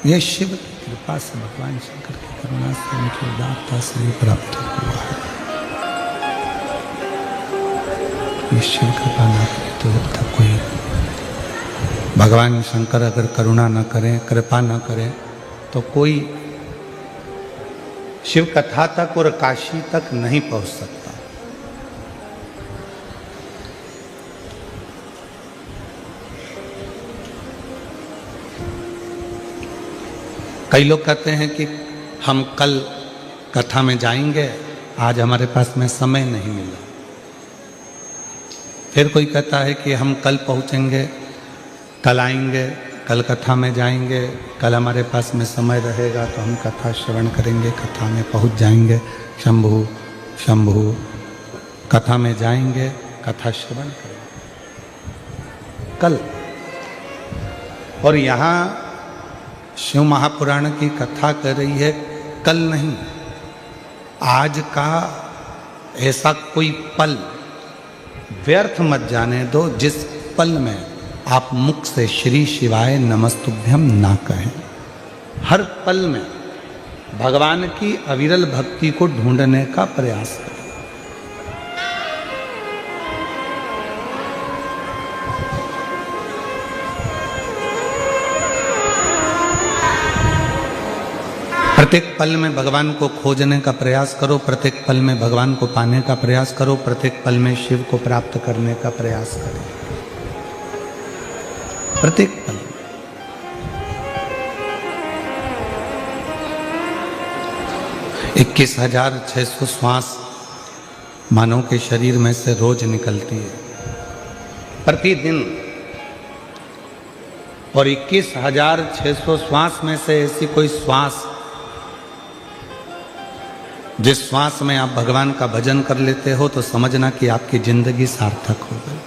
यह शिव की कृपा से, भगवान शंकर की करुणा से, उनकी उदारता से ये प्राप्त हुआ है। ये शिव कृपा ना करे तो जब तक कोई, भगवान शंकर अगर करुणा न करें, कृपा न करें, तो कोई शिव कथा तक और काशी तक नहीं पहुंच सकता। कई लोग कहते हैं कि हम कल कथा में जाएंगे, आज हमारे पास में समय नहीं मिला। फिर कोई कहता है कि हम कल पहुंचेंगे, कल आएंगे, कल कथा में जाएंगे, कल हमारे पास में समय रहेगा तो हम कथा श्रवण करेंगे, कथा में पहुंच जाएंगे। शंभु शंभु, कथा में जाएंगे, कथा श्रवण करेंगे कल। और यहाँ शिव महापुराण की कथा कर रही है कल नहीं, आज का ऐसा कोई पल व्यर्थ मत जाने दो जिस पल में आप मुख से श्री शिवाय नमस्तुभ्यं ना कहें। हर पल में भगवान की अविरल भक्ति को ढूंढने का प्रयास करें। प्रत्येक पल में भगवान को खोजने का प्रयास करो, प्रत्येक पल में भगवान को पाने का प्रयास करो, प्रत्येक पल में शिव को प्राप्त करने का प्रयास करो। प्रत्येक पल 21,600 श्वास मानव के शरीर में से रोज निकलती है प्रतिदिन, और 21,600 श्वास में से ऐसी कोई श्वास जिस श्वास में आप भगवान का भजन कर लेते हो तो समझना कि आपकी जिंदगी सार्थक हो गई।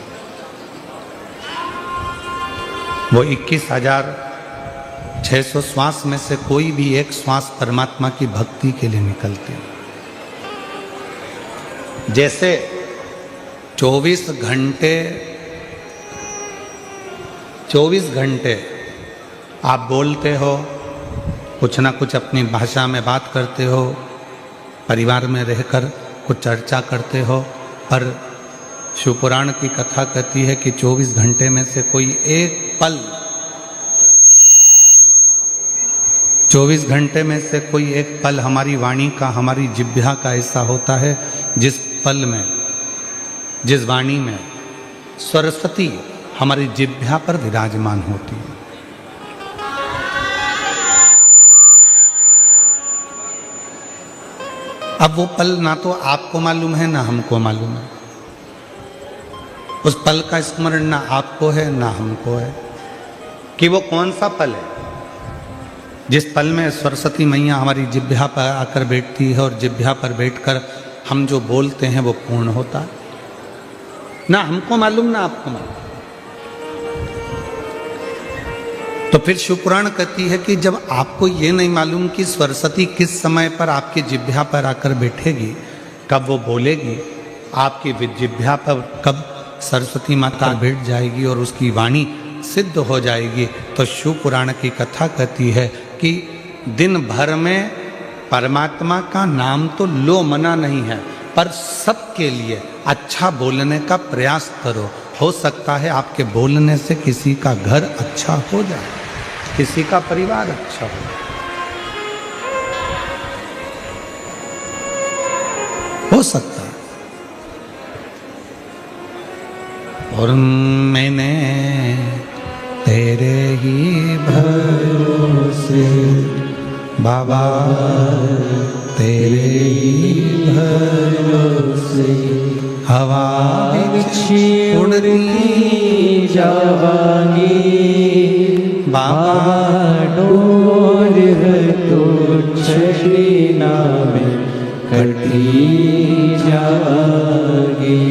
वो 21,600 श्वास में से कोई भी एक श्वास परमात्मा की भक्ति के लिए निकलती है। जैसे 24 घंटे आप बोलते हो, कुछ ना कुछ अपनी भाषा में बात करते हो, परिवार में रहकर कुछ चर्चा करते हो, पर शिवपुराण की कथा कहती है कि 24 घंटे में से कोई एक पल, 24 घंटे में से कोई एक पल हमारी वाणी का, हमारी जिह्वा का ऐसा होता है जिस पल में, जिस वाणी में सरस्वती हमारी जिह्वा पर विराजमान होती है। अब वो पल ना तो आपको मालूम है ना हमको मालूम है। उस पल का स्मरण ना आपको है ना हमको है कि वो कौन सा पल है जिस पल में सरस्वती मैया हमारी जिह्वा पर आकर बैठती है और जिह्वा पर बैठकर हम जो बोलते हैं वो पूर्ण होता है। ना हमको मालूम ना आपको मालूम। तो फिर शिवपुराण कहती है कि जब आपको ये नहीं मालूम कि सरस्वती किस समय पर आपकी जिह्वा पर आकर बैठेगी, कब वो बोलेगी, आपकी जिह्वा पर कब सरस्वती माता बैठ जाएगी और उसकी वाणी सिद्ध हो जाएगी, तो शिवपुराण की कथा कहती है कि दिन भर में परमात्मा का नाम तो लो मना नहीं है, पर सबके लिए अच्छा बोलने का प्रयास करो। हो सकता है आपके बोलने से किसी का घर अच्छा हो जाए, किसी का परिवार अच्छा हो। हो सकता है। और मैंने तेरे ही भरोसे बाबा, तेरे ही भरोसे हवा बिछी उड़ती जवानी, बाबा डोर है तो छड़ीना में कटी जाएगी।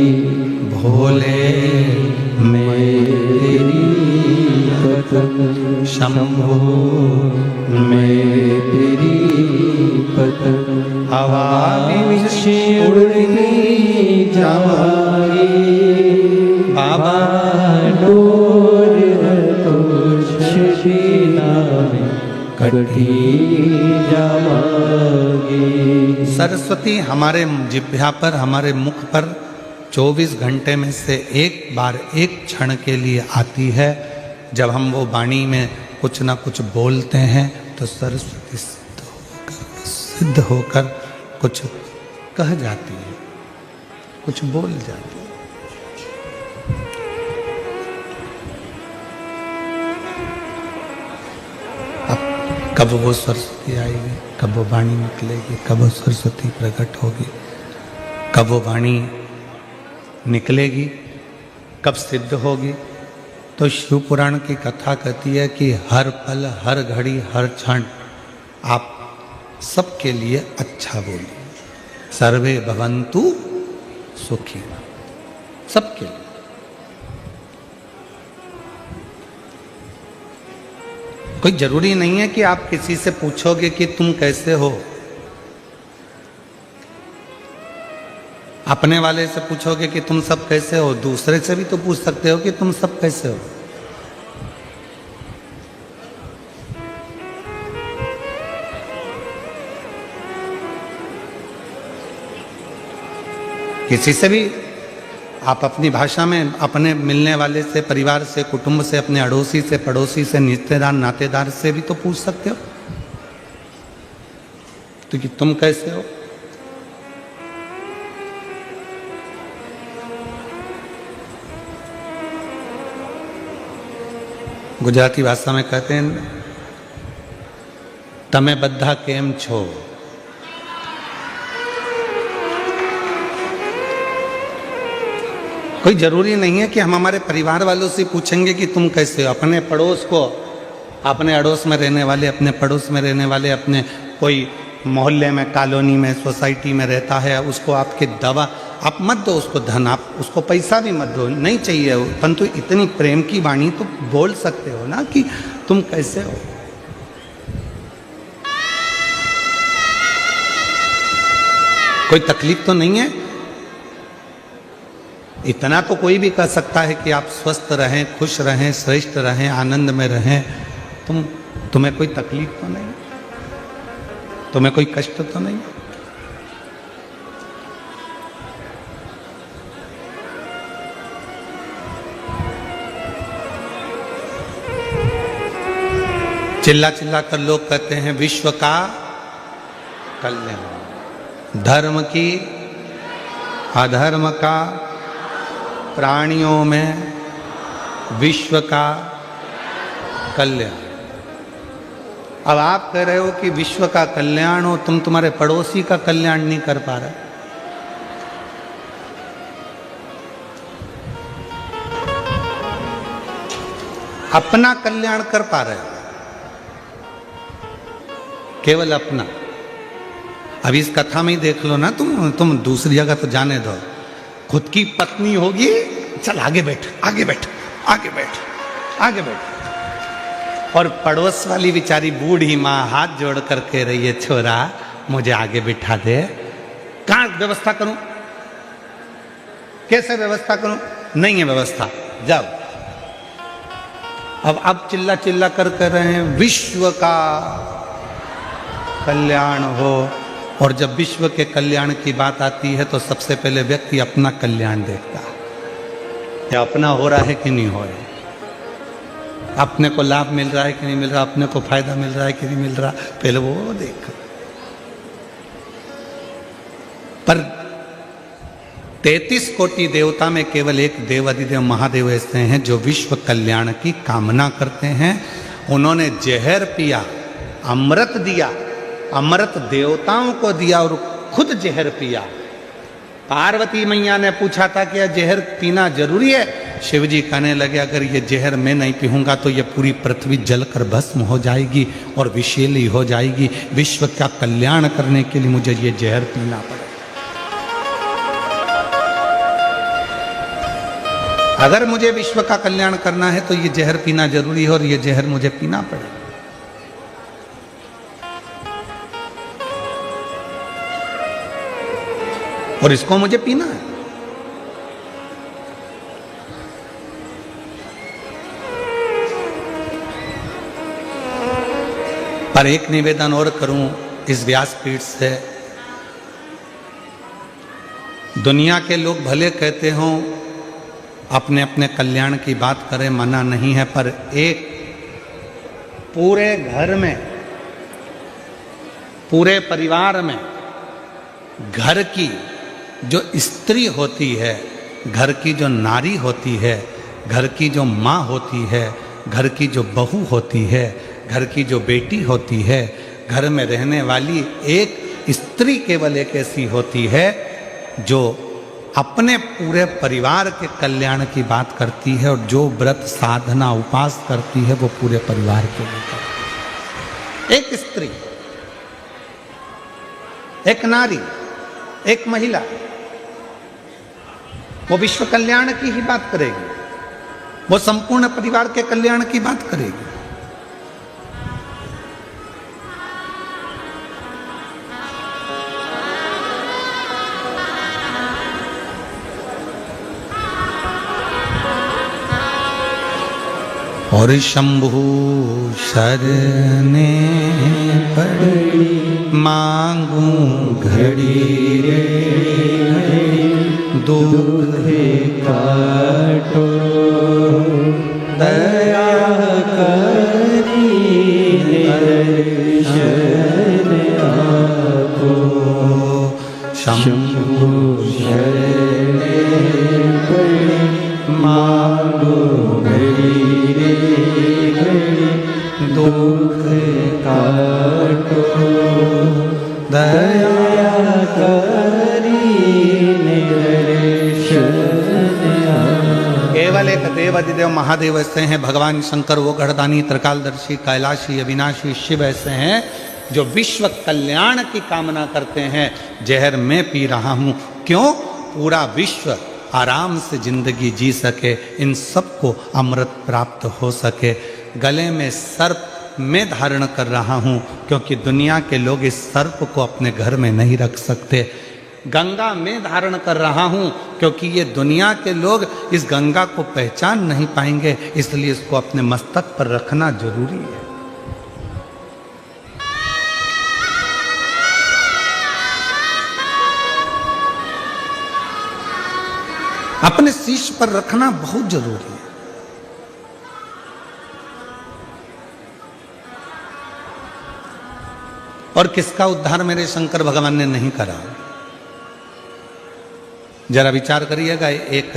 भोले मेरी पतंग, शंभो मैं तेरी पतंग, हवा में उड़ती जाएगी, बाबा डोर है तो छड़ीना में कटी जामागे। सरस्वती हमारे जिह्वा पर, हमारे मुख पर 24 घंटे में से एक बार, एक क्षण के लिए आती है। जब हम वो वाणी में कुछ ना कुछ बोलते हैं तो सरस्वती सिद्ध होकर कुछ कह जाती है, कुछ बोल जाती है। अब कब वो सरस्वती आएगी, कब वो वाणी निकलेगी, कब वो सरस्वती प्रकट होगी, कब वो वाणी निकलेगी, कब सिद्ध होगी। तो शिव पुराण की कथा कहती है कि हर पल, हर घड़ी, हर क्षण आप सबके लिए अच्छा बोलिए। सर्वे भवन्तु सुखी, सबके लिए। कोई जरूरी नहीं है कि आप किसी से पूछोगे कि तुम कैसे हो। अपने वाले से पूछोगे कि तुम सब कैसे हो, दूसरे से भी तो पूछ सकते हो कि तुम सब कैसे हो। किसी से भी आप अपनी भाषा में अपने मिलने वाले से, परिवार से, कुटुंब से, अपने अड़ोसी से, पड़ोसी से, रिश्तेदार, नातेदार से भी तो पूछ सकते हो तो कि तुम कैसे हो। गुजराती भाषा में कहते हैं तमे बद्धा केम छो। कोई जरूरी नहीं है कि हम हमारे परिवार वालों से पूछेंगे कि तुम कैसे हो। अपने पड़ोस को, अपने अड़ोस में रहने वाले, अपने पड़ोस में रहने वाले, अपने कोई मोहल्ले में, कॉलोनी में, सोसाइटी में रहता है, उसको आपके दवा आप मत दो, उसको धन, आप उसको पैसा भी मत दो, नहीं चाहिए, परंतु इतनी प्रेम की वाणी तो बोल सकते हो ना कि तुम कैसे हो। कोई तकलीफ तो नहीं है। इतना तो कोई भी कह सकता है कि आप स्वस्थ रहें, खुश रहें, श्रेष्ठ रहें, आनंद में रहें। तुम्हें कोई तकलीफ तो नहीं, तुम्हें कोई कष्ट तो नहीं। चिल्ला चिल्ला कर लोग कहते हैं विश्व का कल्याण, धर्म की, अधर्म का, प्राणियों में विश्व का कल्याण। अब आप कह रहे हो कि विश्व का कल्याण हो, तुम तुम्हारे पड़ोसी का कल्याण नहीं कर पा रहे। अपना कल्याण कर पा रहे हो, केवल अपना। अब इस कथा में ही देख लो ना, तुम दूसरी जगह तो जाने दो। खुद की पत्नी होगी, चल आगे बैठ, आगे बैठ, आगे बैठ, आगे बैठ, और पड़ोस वाली बेचारी बूढ़ी माँ हाथ जोड़ कर कह रही है छोरा मुझे आगे बिठा दे। कहाँ व्यवस्था करूं, कैसे व्यवस्था करूं? नहीं है व्यवस्था, जाओ। अब चिल्ला चिल्ला कर कह रहे हैं विश्व का कल्याण हो। और जब विश्व के कल्याण की बात आती है तो सबसे पहले व्यक्ति अपना कल्याण देखता है, या अपना हो रहा है कि नहीं हो रहा, अपने को लाभ मिल रहा है कि नहीं मिल रहा, अपने को फायदा मिल रहा है कि नहीं मिल रहा, पहले वो देख। पर 33 कोटि देवता में केवल एक देव अधिदेव महादेव ऐसे हैं जो विश्व कल्याण की कामना करते हैं। उन्होंने जहर पिया, अमृत दिया, अमृत देवताओं को दिया और खुद जहर पिया। पार्वती मैया ने पूछा था कि यह जहर पीना जरूरी है? शिव जी कहने लगे अगर ये जहर मैं नहीं पीऊंगा तो ये पूरी पृथ्वी जलकर भस्म हो जाएगी और विषैली हो जाएगी। विश्व का कल्याण करने के लिए मुझे ये जहर पीना पड़ेगा। अगर मुझे विश्व का कल्याण करना है तो ये जहर पीना जरूरी है और ये जहर मुझे पीना पड़ेगा। और इसको मुझे पीना है। पर एक निवेदन और करूं इस व्यासपीठ से, दुनिया के लोग भले कहते हों अपने अपने कल्याण की बात करें, मना नहीं है, पर एक पूरे घर में, पूरे परिवार में घर की जो स्त्री होती है, घर की जो नारी होती है, घर की जो माँ होती है, घर की जो बहू होती है, घर की जो बेटी होती है, घर में रहने वाली एक स्त्री केवल एक ऐसी होती है जो अपने पूरे परिवार के कल्याण की बात करती है, और जो व्रत साधना उपास करती है वो पूरे परिवार के लिए करती है। एक स्त्री, एक नारी, एक महिला, वो विश्व कल्याण की ही बात करेगी, वो संपूर्ण परिवार के कल्याण की बात करेगी। और शंभु शरणे पड़ी मांगू घड़ी रे दुख काटो दया करी शरण आपो शंभु शरणे पड़ी मांगू घड़ी दुख काटो दया करी केवल एक देव अधिदेव महादेव ऐसे हैं, भगवान शंकर वो गढ़दानी त्रिकालदर्शी कैलाशी अविनाशी शिव ऐसे हैं जो विश्व कल्याण की कामना करते हैं। जहर मैं पी रहा हूँ, क्यों? पूरा विश्व आराम से जिंदगी जी सके, इन सबको अमृत प्राप्त हो सके। गले में सर्प मैं धारण कर रहा हूँ क्योंकि दुनिया के लोग इस सर्प को अपने घर में नहीं रख सकते। गंगा मैं धारण कर रहा हूँ क्योंकि ये दुनिया के लोग इस गंगा को पहचान नहीं पाएंगे, इसलिए इसको अपने मस्तक पर रखना जरूरी है। अपने शीश पर रखना बहुत जरूरी है। और किसका उद्धार मेरे शंकर भगवान ने नहीं करा? जरा विचार करिएगा। एक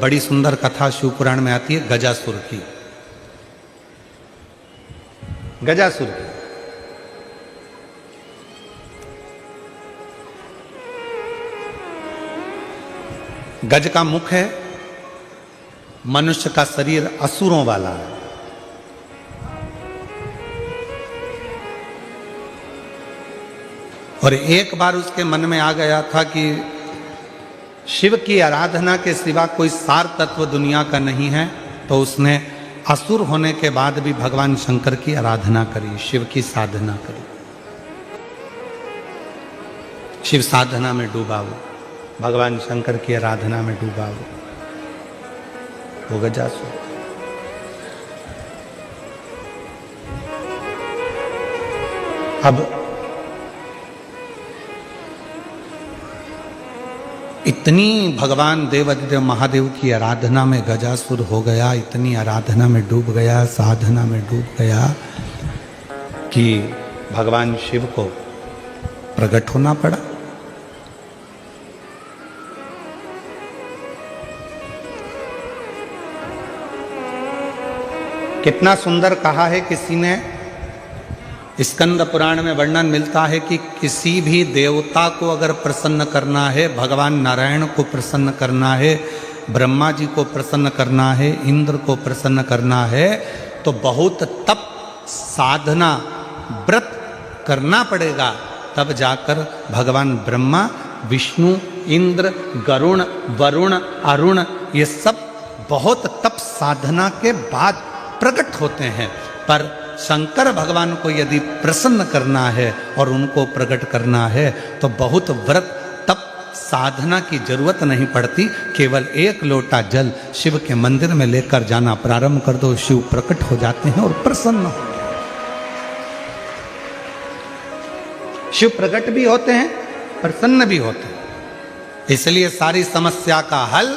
बड़ी सुंदर कथा शिव पुराण में आती है गजासुर की। गजासुर की गज का मुख है, मनुष्य का शरीर असुरों वाला है। और एक बार उसके मन में आ गया था कि शिव की आराधना के सिवा कोई सार तत्व दुनिया का नहीं है, तो उसने असुर होने के बाद भी भगवान शंकर की आराधना करी, शिव की साधना करी। शिव साधना में डूबा वो, भगवान शंकर की आराधना में डूबा वो गजासुर। अब इतनी भगवान देवाधिदेव महादेव की आराधना में गजासुर हो गया, इतनी आराधना में डूब गया, साधना में डूब गया कि भगवान शिव को प्रकट होना पड़ा। कितना सुंदर कहा है किसी ने, स्कंद पुराण में वर्णन मिलता है कि किसी भी देवता को अगर प्रसन्न करना है, भगवान नारायण को प्रसन्न करना है, ब्रह्मा जी को प्रसन्न करना है, इंद्र को प्रसन्न करना है, तो बहुत तप साधना व्रत करना पड़ेगा। तब जाकर भगवान ब्रह्मा, विष्णु, इंद्र, गरुण, वरुण, अरुण, ये सब बहुत तप साधना के बाद प्रकट होते हैं। पर शंकर भगवान को यदि प्रसन्न करना है और उनको प्रकट करना है तो बहुत व्रत तप साधना की जरूरत नहीं पड़ती। केवल एक लोटा जल शिव के मंदिर में लेकर जाना प्रारंभ कर दो, शिव प्रकट हो जाते हैं और प्रसन्न हो। शिव प्रकट भी होते हैं, प्रसन्न भी होते हैं। इसलिए सारी समस्या का हल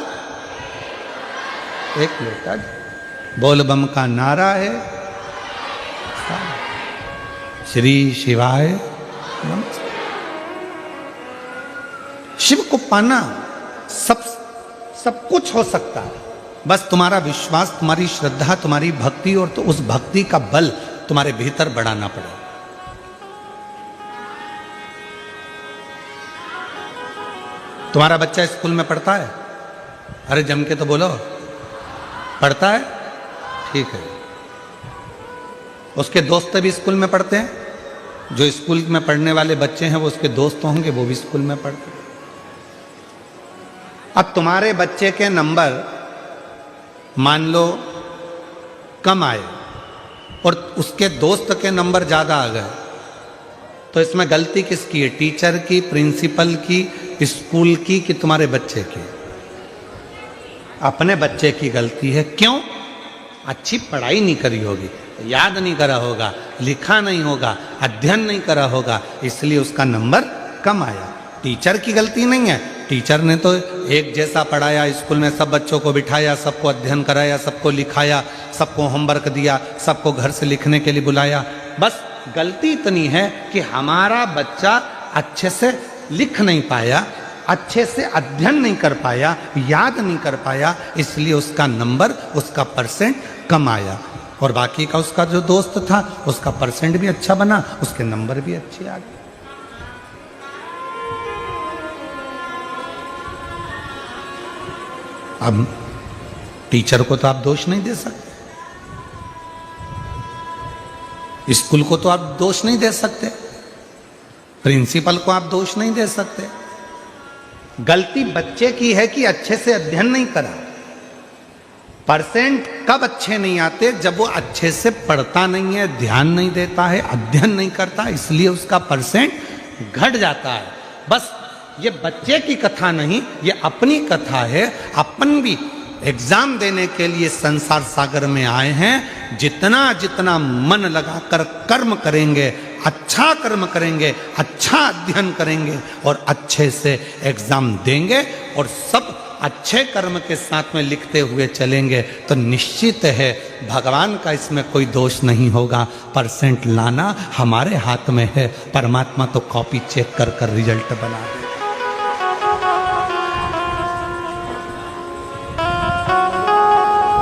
एक लोटा बोल बम का नारा है। श्री शिवाय नमः। शिव को पाना सब कुछ हो सकता है, बस तुम्हारा विश्वास, तुम्हारी श्रद्धा, तुम्हारी भक्ति, और तो उस भक्ति का बल तुम्हारे भीतर बढ़ाना पड़े। तुम्हारा बच्चा स्कूल में पढ़ता है? अरे जम के तो बोलो, पढ़ता है? ठीक है। उसके दोस्त भी स्कूल में पढ़ते हैं? जो स्कूल में पढ़ने वाले बच्चे हैं वो उसके दोस्त होंगे, वो भी स्कूल में पढ़ते हैं। अब तुम्हारे बच्चे के नंबर मान लो कम आए और उसके दोस्त के नंबर ज्यादा आ गए, तो इसमें गलती किसकी है? टीचर की, प्रिंसिपल की, स्कूल की, कि तुम्हारे बच्चे की? अपने बच्चे की गलती है। क्यों? अच्छी पढ़ाई नहीं करी होगी, याद नहीं करा होगा, लिखा नहीं होगा, अध्ययन नहीं करा होगा, इसलिए उसका नंबर कम आया। टीचर की गलती नहीं है। टीचर ने तो एक जैसा पढ़ाया, स्कूल में सब बच्चों को बिठाया, सबको अध्ययन कराया, सबको लिखाया, सबको होमवर्क दिया, सबको घर से लिखने के लिए बुलाया। बस गलती इतनी है कि हमारा बच्चा अच्छे से लिख नहीं पाया, अच्छे से अध्ययन नहीं कर पाया, याद नहीं कर पाया, इसलिए उसका नंबर, उसका परसेंट कम आया। और बाकी का उसका जो दोस्त था उसका परसेंट भी अच्छा बना, उसके नंबर भी अच्छे आ गए। अब टीचर को तो आप दोष नहीं दे सकते, स्कूल को तो आप दोष नहीं दे सकते, प्रिंसिपल को आप दोष नहीं दे सकते। गलती बच्चे की है कि अच्छे से अध्ययन नहीं करा। परसेंट कब अच्छे नहीं आते? जब वो अच्छे से पढ़ता नहीं है, ध्यान नहीं देता है, अध्ययन नहीं करता, इसलिए उसका परसेंट घट जाता है। बस ये बच्चे की कथा नहीं, ये अपनी कथा है। अपन भी एग्जाम देने के लिए संसार सागर में आए हैं। जितना जितना मन लगाकर कर्म करेंगे, अच्छा कर्म करेंगे, अच्छा अध्ययन करेंगे और अच्छे से एग्जाम देंगे और सब अच्छे कर्म के साथ में लिखते हुए चलेंगे, तो निश्चित है भगवान का इसमें कोई दोष नहीं होगा। परसेंट लाना हमारे हाथ में है, परमात्मा तो कॉपी चेक कर कर रिजल्ट बना दे।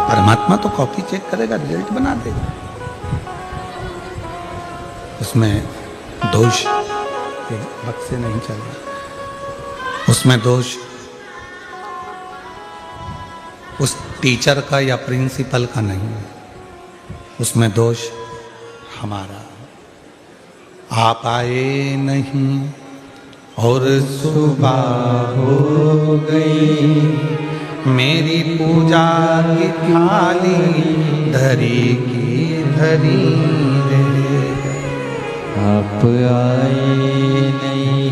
परमात्मा तो कॉपी चेक करेगा, रिजल्ट बना देगा। उसमें दोष वक्त से नहीं चल रहा, उसमें दोष उस टीचर का या प्रिंसिपल का नहीं है, उसमें दोष हमारा। आप आए नहीं और सुबह हो गई, मेरी पूजा की थाली धरी की धरी रह गई। आप आए नहीं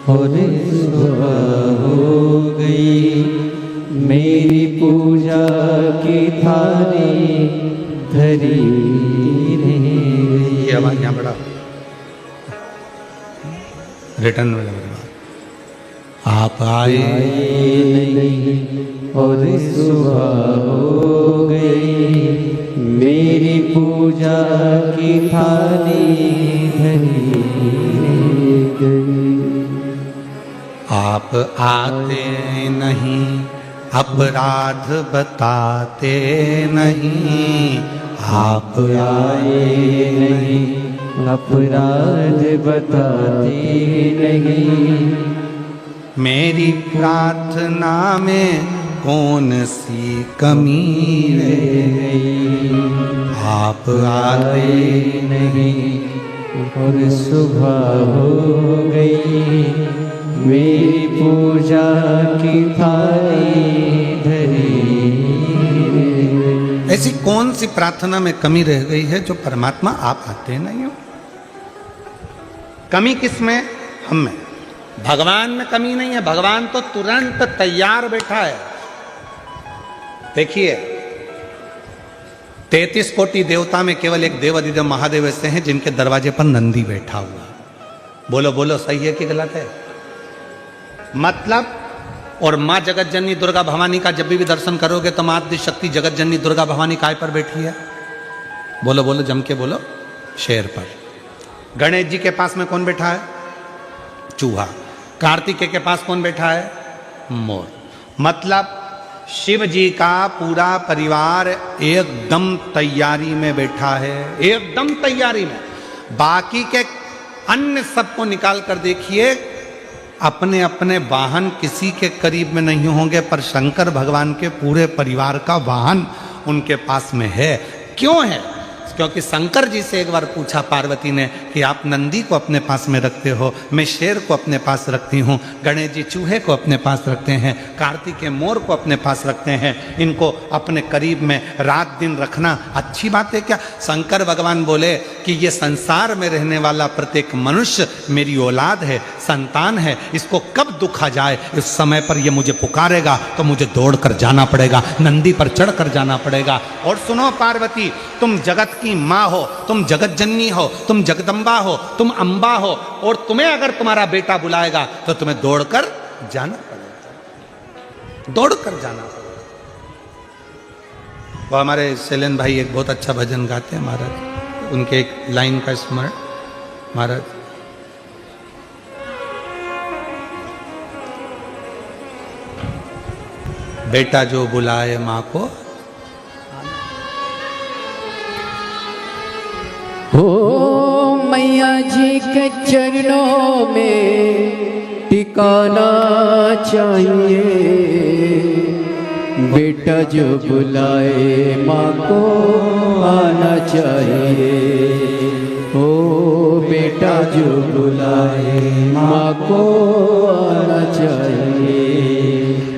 और सुबह हो गई, मेरी पूजा की थाली धरी रह गई। ये आवाज यहाँ बड़ा रिटर्न में लग रहा। आप आए नहीं और सुबह हो गई, मेरी पूजा की थाली धरी गई। आप आते नहीं, अपराध बताते नहीं। आप आए नहीं, अपराध बताते नहीं। मेरी प्रार्थना में कौन सी कमी रह गई। आप आते नहीं और सुबह हो गई, मेरी पूजा की थाली धरी। ऐसी कौन सी प्रार्थना में कमी रह गई है जो परमात्मा आप आते नहीं हो? कमी किस में? हम में। भगवान में कमी नहीं है, भगवान तो तुरंत तैयार बैठा है। देखिए 33 कोटि देवता में केवल एक देव अधिदेव महादेव ऐसे हैं जिनके दरवाजे पर नंदी बैठा हुआ। बोलो बोलो, सही है कि गलत है? मतलब, और माँ जगत जननी दुर्गा भवानी का जब भी दर्शन करोगे तो माँ आदि शक्ति जगत जननी दुर्गा भवानी काय पर बैठी है? बोलो बोलो, जम के बोलो, शेर पर। गणेश जी के पास में कौन बैठा है? चूहा। कार्तिकेय के पास कौन बैठा है? मोर। मतलब शिव जी का पूरा परिवार एकदम तैयारी में बैठा है, एकदम तैयारी में। बाकी के अन्य सबको निकाल कर देखिए, अपने अपने वाहन किसी के करीब में नहीं होंगे, पर शंकर भगवान के पूरे परिवार का वाहन उनके पास में है। क्यों है? क्योंकि शंकर जी से एक बार पूछा पार्वती ने कि आप नंदी को अपने पास में रखते हो, मैं शेर को अपने पास रखती हूँ, गणेश जी चूहे को अपने पास रखते हैं, कार्तिकेय मोर को अपने पास रखते हैं, इनको अपने करीब में रात दिन रखना अच्छी बात है क्या? शंकर भगवान बोले कि ये संसार में रहने वाला प्रत्येक मनुष्य मेरी औलाद है, संतान है, इसको कब दुख आ जाए इस समय पर ये मुझे पुकारेगा तो मुझे दौड़ कर जाना पड़ेगा, नंदी पर चढ़ कर जाना पड़ेगा। और सुनो पार्वती, तुम जगत की माँ हो, तुम जगत जननी हो, तुम जगदम्बा हो, तुम अम्बा हो, और तुम्हें अगर तुम्हारा बेटा बुलाएगा तो तुम्हें दौड़कर जाना पड़ेगा, दौड़कर जाना पड़ेगा। वो हमारे शैलेन भाई एक बहुत अच्छा भजन गाते हैं महाराज, उनके एक लाइन का स्मरण महाराज। बेटा जो बुलाए माँ को, हो मैया जी के चरणों में टिकाना चाहिए, बेटा जो बुलाए माँ को आना चाहिए, हो बेटा जो बुलाए माँ को आना चाहिए।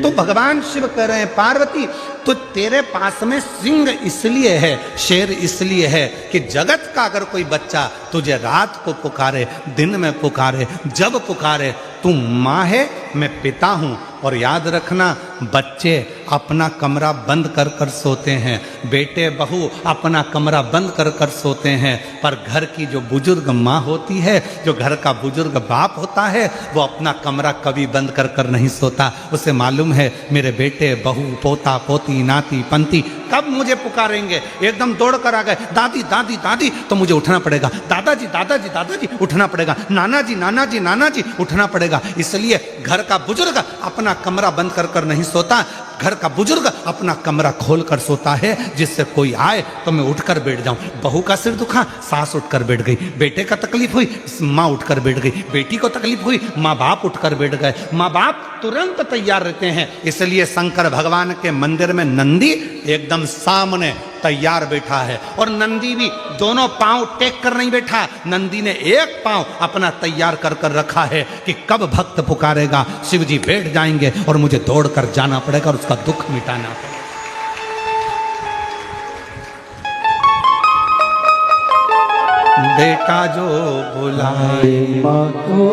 तो भगवान शिव कह रहे हैं पार्वती, तो तेरे पास में सिंह इसलिए है, शेर इसलिए है कि जगत का अगर कोई बच्चा तुझे रात को पुकारे, दिन में पुकारे, जब पुकारे, तू माँ है, मैं पिता हूँ। और याद रखना, बच्चे अपना कमरा बंद कर कर सोते हैं, बेटे बहू अपना कमरा बंद कर कर सोते हैं, पर घर की जो बुजुर्ग माँ होती है, जो घर का बुजुर्ग बाप होता है, वो अपना कमरा कभी बंद कर कर नहीं सोता। उसे मालूम है मेरे बेटे बहू पोता पोती नाती पंती कब मुझे पुकारेंगे। एकदम दौड़ कर आ गए, दादी दादी दादी, तो मुझे उठना पड़ेगा, दादाजी दादाजी दादाजी उठना पड़ेगा, नाना जी नाना जी नाना जी उठना पड़ेगा। इसलिए घर का बुजुर्ग अपना कमरा बंद कर कर नहीं सोता, घर का बुजुर्ग अपना कमरा खोल कर सोता है, जिससे कोई आए तो मैं उठकर बैठ जाऊं। बहू का सिर दुखा, सास उठकर बैठ गई, बेटे का तकलीफ हुई, माँ उठकर बैठ गई, बेटी को तकलीफ हुई, माँ बाप उठकर बैठ गए। माँ बाप तुरंत तैयार रहते हैं। इसलिए शंकर भगवान के मंदिर में नंदी एकदम सामने तैयार बैठा है, और नंदी भी दोनों पांव टेक कर नहीं बैठा, नंदी ने एक पांव अपना तैयार कर कर रखा है कि कब भक्त पुकारेगा शिव जी बैठ जाएंगे और मुझे दौड़ कर जाना पड़ेगा और उसका दुख मिटाना पड़ेगा। बेटा जो बुलाए माँ को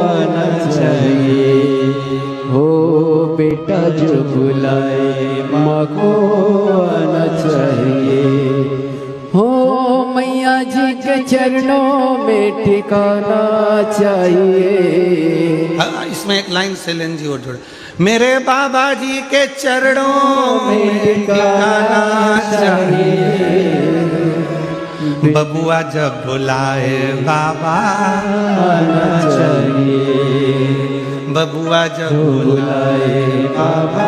आना चाहिए, हो बेटा जो बुलाए माँ को आना चाहिए, हो मैया जी के चरणों में टिकाना चाहिए। इसमें एक लाइन शैलेन जी और जोड़े, मेरे बाबा जी के चरणों में टिकाना चाहिए, बबुआ जब बुलाए बाबा आना चाहिए, बबुआ जब बुलाए बाबा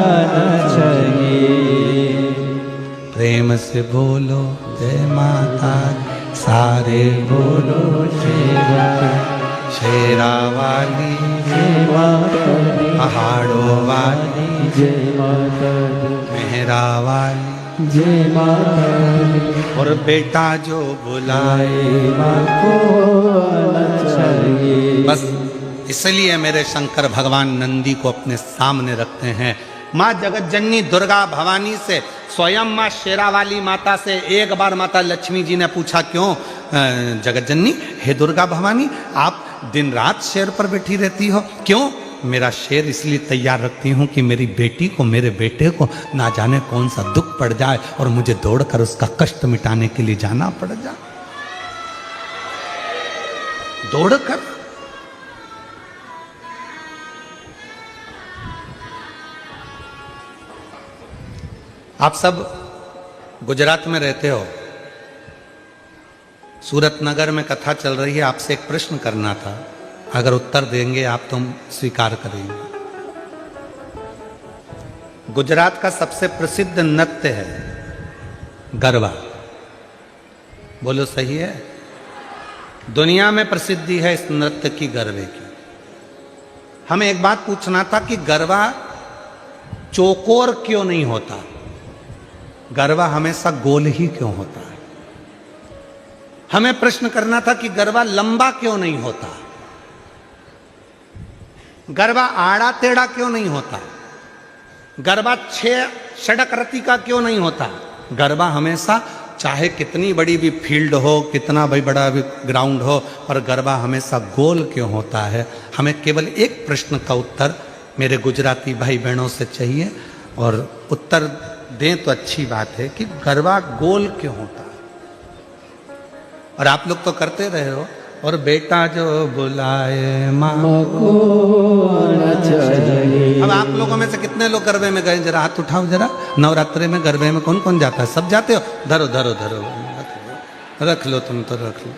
आना चाहिए। प्रेम से बोलो जय माता, सारे बोलो शेरा वाली जय माता दी, पहाड़ों वाली जय माता दी, मेहरा वाली जय माता दी। और बेटा जो बुलाए माँ को आना चाहिए। बस इसलिए मेरे शंकर भगवान नंदी को अपने सामने रखते हैं। माँ जगत जननी दुर्गा भवानी से, स्वयं माँ शेरा वाली माता से एक बार माता लक्ष्मी जी ने पूछा, क्यों जगत जननी, हे दुर्गा भवानी, आप दिन रात शेर पर बैठी रहती हो, क्यों? मेरा शेर इसलिए तैयार रखती हूँ कि मेरी बेटी को, मेरे बेटे को ना जाने कौन सा दुख पड़ जाए और मुझे दौड़कर उसका कष्ट मिटाने के लिए जाना पड़ जाए। दौड़कर। आप सब गुजरात में रहते हो, सूरत नगर में कथा चल रही है, आपसे एक प्रश्न करना था, अगर उत्तर देंगे आप तो हम स्वीकार करेंगे। गुजरात का सबसे प्रसिद्ध नृत्य है गरबा, बोलो सही है? दुनिया में प्रसिद्धि है इस नृत्य की, गरबे की। हमें एक बात पूछना था कि गरबा चौकोर क्यों नहीं होता, गरबा हमेशा गोल ही क्यों होता है? हमें प्रश्न करना था कि गरबा लंबा क्यों नहीं होता, गरबा आड़ा टेढ़ा क्यों नहीं होता, गरबा 6 षडक्रति का क्यों नहीं होता। गरबा हमेशा, चाहे कितनी बड़ी भी फील्ड हो, कितना भी बड़ा भी ग्राउंड हो, पर गरबा हमेशा गोल क्यों होता है। हमें केवल एक प्रश्न का उत्तर मेरे गुजराती भाई बहनों से चाहिए, और उत्तर दें तो अच्छी बात है कि गरबा गोल क्यों होता है। और आप लोग तो करते रहे हो, और बेटा जो बुलाए माँ को न चले। अब आप लोगों में से कितने लोग गरबे में गए, जरा हाथ उठाओ जरा। नवरात्रि में गरबे में कौन कौन जाता है? सब जाते हो? धरो धरो धरो, रख लो, तुम तो रख लो।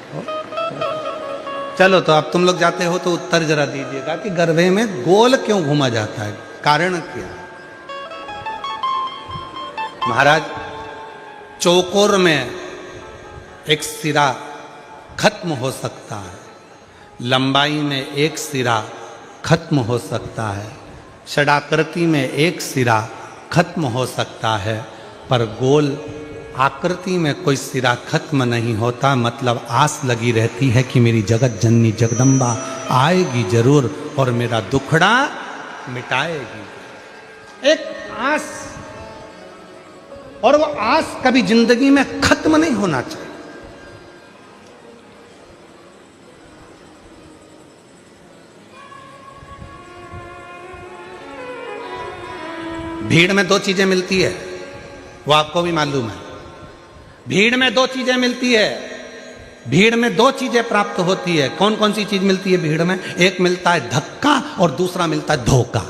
चलो, तो अब तुम लोग जाते हो तो उत्तर जरा दीजिएगा कि गरबे में गोल क्यों घूमा जाता है, कारण क्या है? महाराज, चौकोर में एक सिरा खत्म हो सकता है, लंबाई में एक सिरा खत्म हो सकता है, षडाकृति में एक सिरा खत्म हो सकता है, पर गोल आकृति में कोई सिरा खत्म नहीं होता। मतलब आस लगी रहती है कि मेरी जगत जननी जगदम्बा आएगी जरूर और मेरा दुखड़ा मिटाएगी। एक आस, और वो आस कभी जिंदगी में खत्म नहीं होना चाहिए। भीड़ में 2 चीजें मिलती है, वो आपको भी मालूम है। भीड़ में 2 चीजें मिलती है, भीड़ में 2 चीजें प्राप्त होती है। कौन कौन सी चीज मिलती है भीड़ में? एक मिलता है धक्का और दूसरा मिलता है धोखा।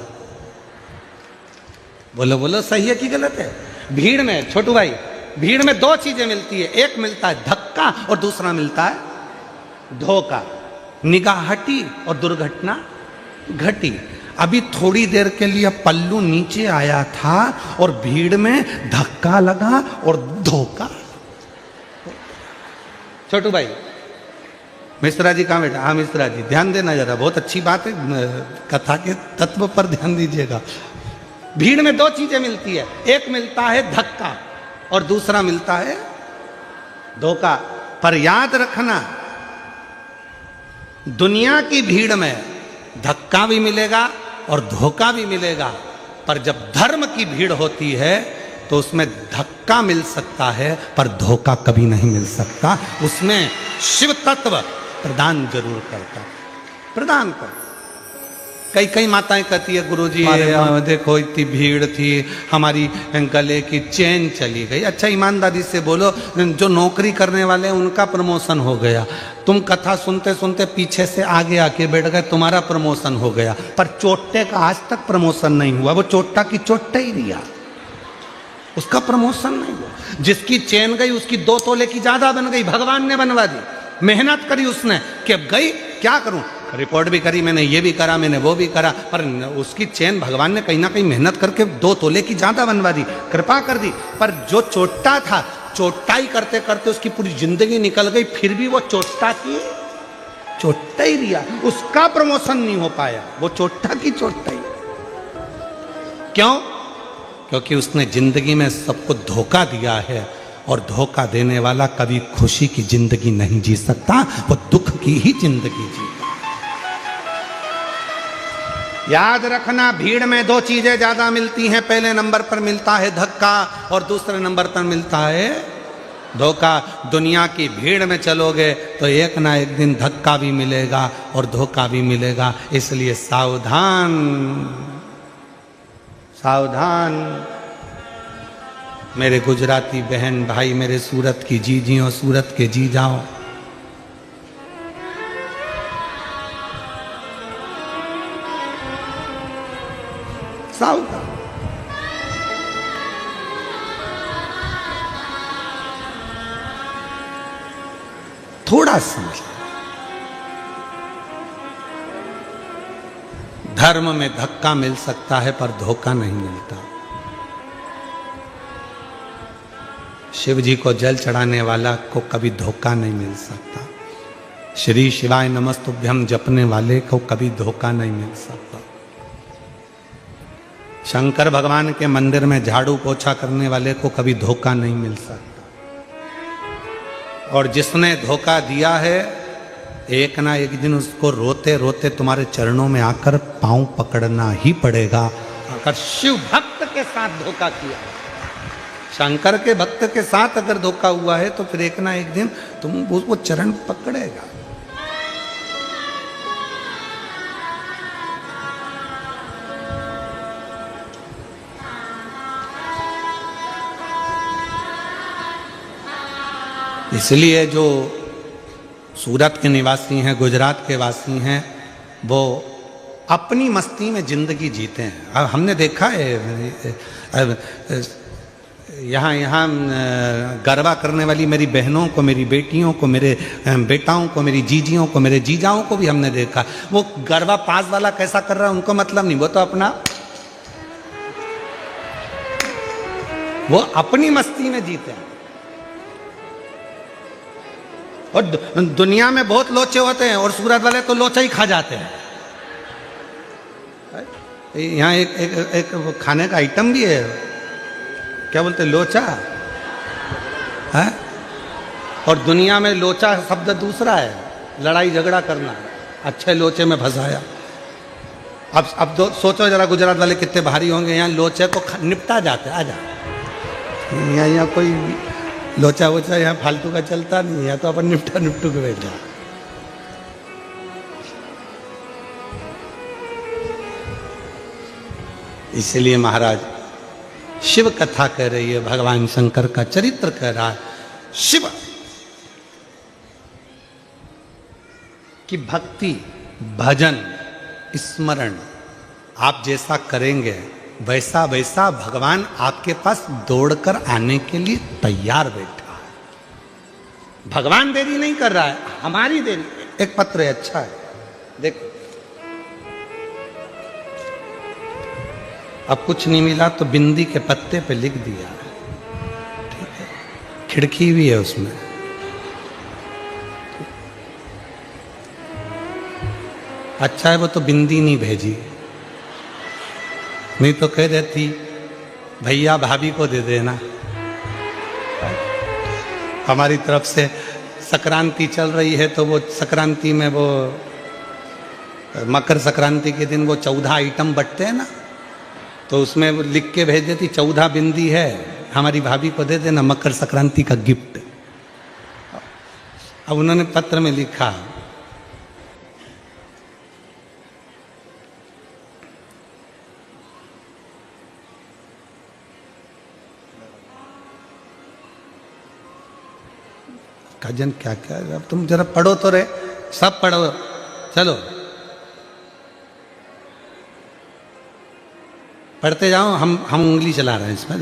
बोलो बोलो, सही है कि गलत है? भीड़ में, छोटू भाई, भीड़ में 2 चीजें मिलती है, एक मिलता है धक्का और दूसरा मिलता है धोखा। निगाह हटी और दुर्घटना घटी। अभी थोड़ी देर के लिए पल्लू नीचे आया था और भीड़ में धक्का लगा और धोखा। छोटू भाई, मिश्रा जी कहाँ बैठा? हाँ मिश्रा जी, ध्यान देना जरा, बहुत अच्छी बात है, कथा के तत्व पर ध्यान दीजिएगा। भीड़ में 2 चीजें मिलती है, एक मिलता है धक्का और दूसरा मिलता है धोखा। पर याद रखना, दुनिया की भीड़ में धक्का भी मिलेगा और धोखा भी मिलेगा, पर जब धर्म की भीड़ होती है तो उसमें धक्का मिल सकता है पर धोखा कभी नहीं मिल सकता। उसमें शिव तत्व प्रदान जरूर करता, प्रदान कर। कई कई माताएं कहती है, गुरुजी देखो इतनी भीड़ थी, हमारी गले की चेन चली गई। अच्छा ईमानदारी से बोलो, जो नौकरी करने वाले हैं उनका प्रमोशन हो गया, तुम कथा सुनते सुनते पीछे से आगे आके बैठ गए, तुम्हारा प्रमोशन हो गया, पर चोट्टे का आज तक प्रमोशन नहीं हुआ। वो चोट्टा की चोट्टा ही रिया, उसका प्रमोशन नहीं हुआ। जिसकी चेन गई उसकी 2 तोले की ज्यादा बन गई, भगवान ने बनवा दी। मेहनत करी उसने कि अब गई, क्या करूं, रिपोर्ट भी करी मैंने, ये भी करा मैंने, वो भी करा, पर उसकी चेन भगवान ने कहीं ना कहीं मेहनत करके 2 तोले की ज्यादा बनवा दी, कृपा कर दी। पर जो चोट्टा था, चोट्टाई करते करते उसकी पूरी जिंदगी निकल गई, फिर भी वो चोट्टा की चोट्टा ही रिया, उसका प्रमोशन नहीं हो पाया, वो चोट्टा की चोट्टा ही। क्यों? क्योंकि उसने जिंदगी में सबको धोखा दिया है, और धोखा देने वाला कभी खुशी की जिंदगी नहीं जी सकता, वो दुख की ही जिंदगी जीता। याद रखना, भीड़ में 2 चीजें ज्यादा मिलती हैं। पहले नंबर पर मिलता है धक्का और दूसरे नंबर पर मिलता है धोखा। दुनिया की भीड़ में चलोगे तो एक ना एक दिन धक्का भी मिलेगा और धोखा भी मिलेगा। इसलिए सावधान, सावधान मेरे गुजराती बहन भाई, मेरे सूरत की जीजियों, सूरत के जी जाओ। थोड़ा समझ लो। धर्म में धक्का मिल सकता है पर धोखा नहीं मिलता। शिव जी को जल चढ़ाने वाला को कभी धोखा नहीं मिल सकता। श्री शिवाय नमस्तुभ्यम जपने वाले को कभी धोखा नहीं मिल सकता। शंकर भगवान के मंदिर में झाड़ू पोछा करने वाले को कभी धोखा नहीं मिल सकता। और जिसने धोखा दिया है एक ना एक दिन उसको रोते रोते तुम्हारे चरणों में आकर पांव पकड़ना ही पड़ेगा। अगर शिव भक्त के साथ धोखा किया, शंकर के भक्त के साथ अगर धोखा हुआ है तो फिर एक ना एक दिन तुम वो चरण पकड़ेगा। इसलिए जो सूरत के निवासी हैं, गुजरात के वासी हैं, वो अपनी मस्ती में जिंदगी जीते हैं। अब हमने देखा है यहाँ गरबा करने वाली मेरी बहनों को, मेरी बेटियों को, मेरे बेटाओं को, मेरी जीजियों को, मेरे जीजाओं को भी हमने देखा। वो गरबा पास वाला कैसा कर रहा है उनको मतलब नहीं, वो तो वो अपनी मस्ती में जीते हैं। और दुनिया में बहुत लोचे होते हैं और सूरत वाले तो लोचा ही खा जाते हैं। यहाँ एक खाने का आइटम भी है, क्या बोलते हैं, लोचा है। और दुनिया में लोचा शब्द दूसरा है, लड़ाई झगड़ा करना। अच्छे लोचे में फंसाया। अब तो सोचो जरा गुजरात वाले कितने भारी होंगे। यहाँ लोचे तो निपटा जाते, आ जा। यहाँ कोई लोचा वोचा यहाँ फालतू का चलता नहीं है, तो अपन निपटू के बैठा। इसलिए महाराज शिव कथा कह रही है, भगवान शंकर का चरित्र कह रहा है। शिव की भक्ति, भजन, स्मरण आप जैसा करेंगे वैसा वैसा भगवान आपके पास दौड़कर आने के लिए तैयार बैठा है। भगवान देरी नहीं कर रहा है, हमारी देरी। एक पत्र है, अच्छा है, देखो। अब कुछ नहीं मिला तो बिंदी के पत्ते पे लिख दिया, ठीक है। खिड़की भी है उसमें। अच्छा है वो तो बिंदी नहीं भेजी, नहीं तो कह देती भैया भाभी को दे देना। हमारी तरफ से संक्रांति चल रही है तो वो संक्रांति में वो मकर संक्रांति के दिन वो 14 आइटम बंटते हैं ना, तो उसमें वो लिख के भेज देती 14 बिंदी है, हमारी भाभी को दे देना, मकर संक्रांति का गिफ्ट। अब उन्होंने पत्र में लिखा, काजन क्या क्या, अब तुम जरा पढ़ो तो रे, सब पढ़ो, चलो पढ़ते जाओ। हम उंगली चला रहे हैं इसमें।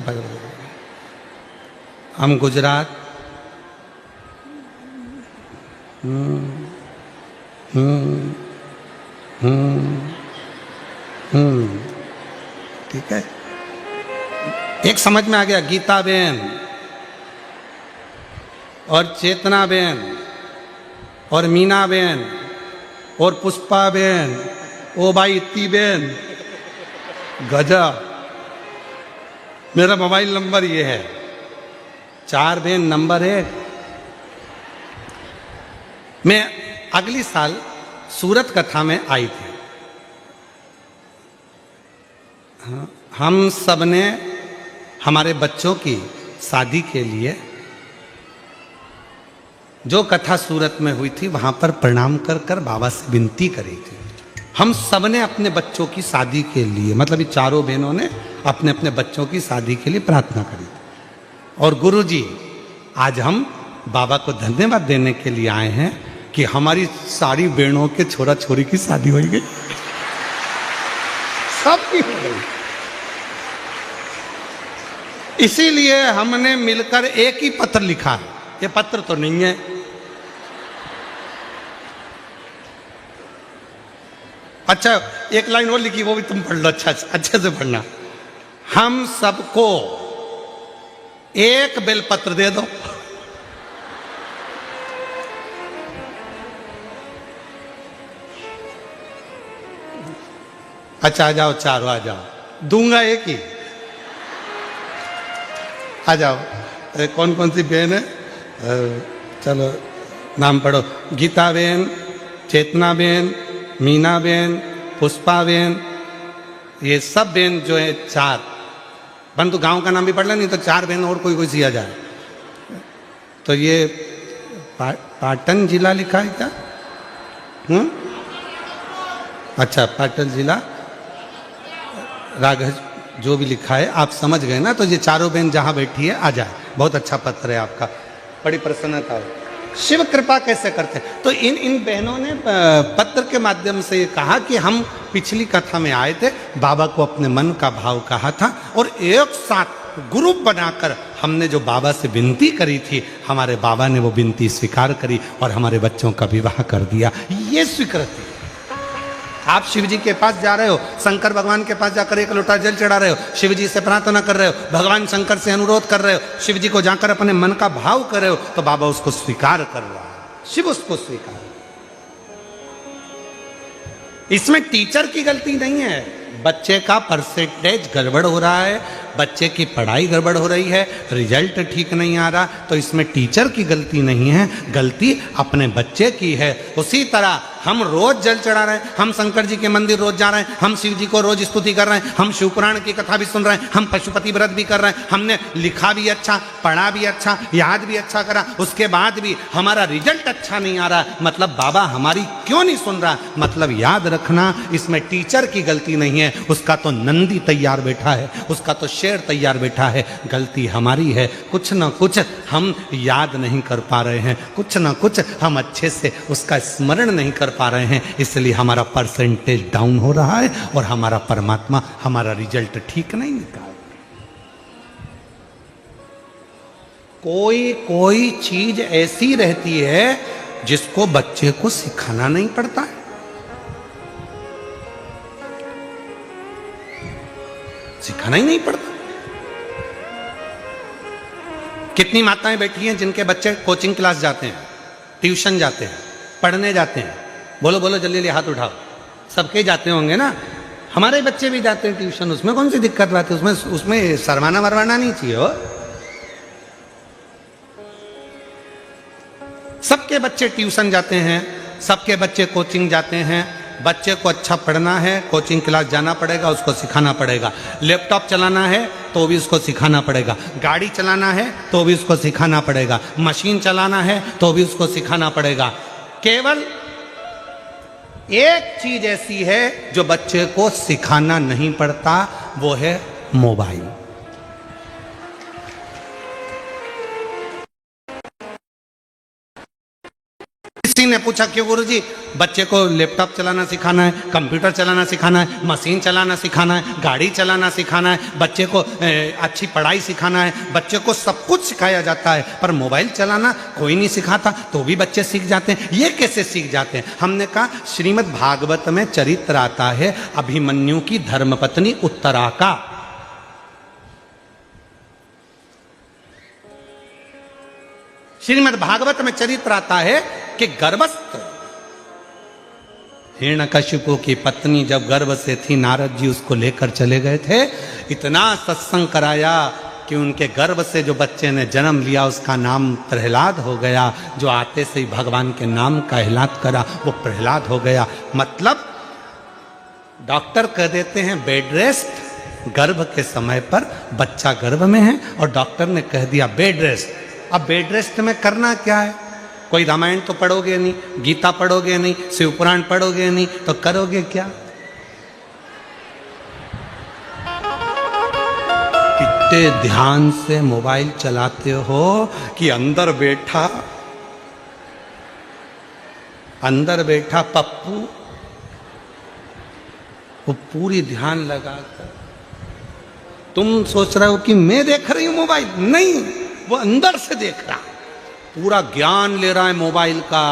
हम गुजरात, ठीक है। एक समझ में आ गया, गीता बेन और चेतना बेन और मीना बेन और पुष्पा बेन, ओ भाई इत्ती बेन, गजा। मेरा मोबाइल नंबर ये है, 4 बेन नंबर 1। मैं अगली साल सूरत कथा में आई थी। हम सब ने हमारे बच्चों की शादी के लिए जो कथा सूरत में हुई थी वहां पर प्रणाम कर कर बाबा से विनती करी थी। हम सब ने अपने बच्चों की शादी के लिए, मतलब ये चारों बहनों ने अपने अपने बच्चों की शादी के लिए प्रार्थना करी थी। और गुरुजी आज हम बाबा को धन्यवाद देने के लिए आए हैं कि हमारी सारी बहनों के छोरा छोरी की शादी हो गई, सबकी हो गई। इसीलिए हमने मिलकर एक ही पत्र लिखा है। ये पत्र तो नहीं है, अच्छा, एक लाइन और लिखी, वो भी तुम पढ़ लो अच्छे से पढ़ना। हम सबको एक बेलपत्र दे दो। अच्छा आ जाओ, चारों आ जाओ, दूंगा एक ही। आ जाओ। कौन कौन सी बहन है? चलो नाम पढ़ो। गीता बहन, चेतना बहन, मीना बहन, पुष्पा बहन, ये सब बहन जो है 4। परंतु गांव का नाम भी पढ़ ले, नहीं तो 4 बहन और कोई कोई सी आ जाए। तो ये पाटन जिला लिखा है क्या? अच्छा, पाटन जिला राघव जो भी लिखा है आप समझ गए ना। तो ये चारों बहन जहां बैठी है आ जाए। बहुत अच्छा पत्र है आपका, बड़ी प्रसन्नता है। शिव कृपा कैसे करते हैं? तो इन बहनों ने पत्र के माध्यम से कहा कि हम पिछली कथा में आए थे, बाबा को अपने मन का भाव कहा था और एक साथ ग्रुप बनाकर हमने जो बाबा से विनती करी थी, हमारे बाबा ने वो विनती स्वीकार करी और हमारे बच्चों का विवाह कर दिया। ये स्वीकृति। आप शिव जी के पास जा रहे हो, शंकर भगवान के पास जाकर एक लोटा जल चढ़ा रहे हो, शिव जी से प्रार्थना कर रहे हो, भगवान शंकर से अनुरोध कर रहे हो, शिव जी को जाकर अपने मन का भाव कर रहे हो, तो बाबा उसको स्वीकार कर रहा है, शिव उसको स्वीकार। इसमें टीचर की गलती नहीं है। बच्चे का परसेंटेज गड़बड़ हो रहा है, बच्चे की पढ़ाई गड़बड़ हो रही है, रिजल्ट ठीक नहीं आ रहा, तो इसमें टीचर की गलती नहीं है, गलती अपने बच्चे की है। उसी तरह हम रोज जल चढ़ा रहे हैं, हम शंकर जी के मंदिर रोज जा रहे हैं, हम शिव जी को रोज स्तुति कर रहे हैं, हम शिव पुराण की कथा भी सुन रहे हैं, हम पशुपति व्रत भी कर रहे हैं, हमने लिखा भी अच्छा, पढ़ा भी अच्छा, याद भी अच्छा करा, उसके बाद भी हमारा रिजल्ट अच्छा नहीं आ रहा, मतलब बाबा हमारी क्यों नहीं सुन रहा? मतलब याद रखना, इसमें टीचर की गलती नहीं है, उसका तो नंदी तैयार बैठा है, उसका तो शेर तैयार बैठा है, गलती हमारी है। कुछ ना कुछ हम याद नहीं कर पा रहे हैं, कुछ ना कुछ हम अच्छे से उसका स्मरण नहीं कर पा रहे हैं, इसलिए हमारा परसेंटेज डाउन हो रहा है और हमारा परमात्मा हमारा रिजल्ट ठीक नहीं निकाल। कोई चीज ऐसी रहती है जिसको बच्चे को सिखाना नहीं पड़ता है। सिखाना ही नहीं पड़ता। कितनी माताएं बैठी हैं जिनके बच्चे कोचिंग क्लास जाते हैं, ट्यूशन जाते हैं, पढ़ने जाते हैं? बोलो बोलो जल्दी जल्दी हाथ उठाओ। सबके जाते होंगे ना, हमारे बच्चे भी जाते हैं ट्यूशन, उसमें कौन सी दिक्कत बात है? उसमें शर्माना वरमाना नहीं चाहिए हो। सबके बच्चे ट्यूशन जाते हैं, सबके बच्चे कोचिंग जाते हैं। बच्चे को अच्छा पढ़ना है, कोचिंग क्लास जाना पड़ेगा, उसको सिखाना पड़ेगा। लैपटॉप चलाना है तो भी उसको सिखाना पड़ेगा, गाड़ी चलाना है तो भी उसको सिखाना पड़ेगा, मशीन चलाना है तो भी उसको सिखाना पड़ेगा। केवल एक चीज ऐसी है जो बच्चे को सिखाना नहीं पड़ता, वो है मोबाइल। किसी ने पूछा क्यों गुरुजी? बच्चे को लैपटॉप चलाना सिखाना है, कंप्यूटर चलाना सिखाना है, मशीन चलाना सिखाना है, गाड़ी चलाना सिखाना है, बच्चे को अच्छी पढ़ाई सिखाना है, बच्चे को सब कुछ सिखाया जाता है, पर मोबाइल चलाना कोई नहीं सिखाता, तो भी बच्चे सीख जाते हैं। ये कैसे सीख जाते हैं? हमने कहा श्रीमद् भागवत में चरित्र आता है अभिमन्यु की धर्मपत्नी उत्तरा का। श्रीमद् भागवत में चरित्र आता है कि गर्भस्थ हिरण्यकशिपु की पत्नी जब गर्भ से थी, नारद जी उसको लेकर चले गए थे, इतना सत्संग कराया कि उनके गर्भ से जो बच्चे ने जन्म लिया उसका नाम प्रहलाद हो गया। जो आते से ही भगवान के नाम का एलान करा वो प्रहलाद हो गया। मतलब डॉक्टर कह देते हैं बेड रेस्ट, गर्भ के समय पर बच्चा गर्भ में है और डॉक्टर ने कह दिया बेड रेस्ट। अब बेड रेस्ट में करना क्या है? कोई रामायण तो पढ़ोगे नहीं, गीता पढ़ोगे नहीं, शिव पुराण पढ़ोगे नहीं, तो करोगे क्या? इतने ध्यान से मोबाइल चलाते हो कि अंदर बैठा पप्पू वो पूरी ध्यान लगाकर, तुम सोच रहे हो कि मैं देख रही हूं मोबाइल, नहीं, वो अंदर से देख रहा, पूरा ज्ञान ले रहा है मोबाइल का।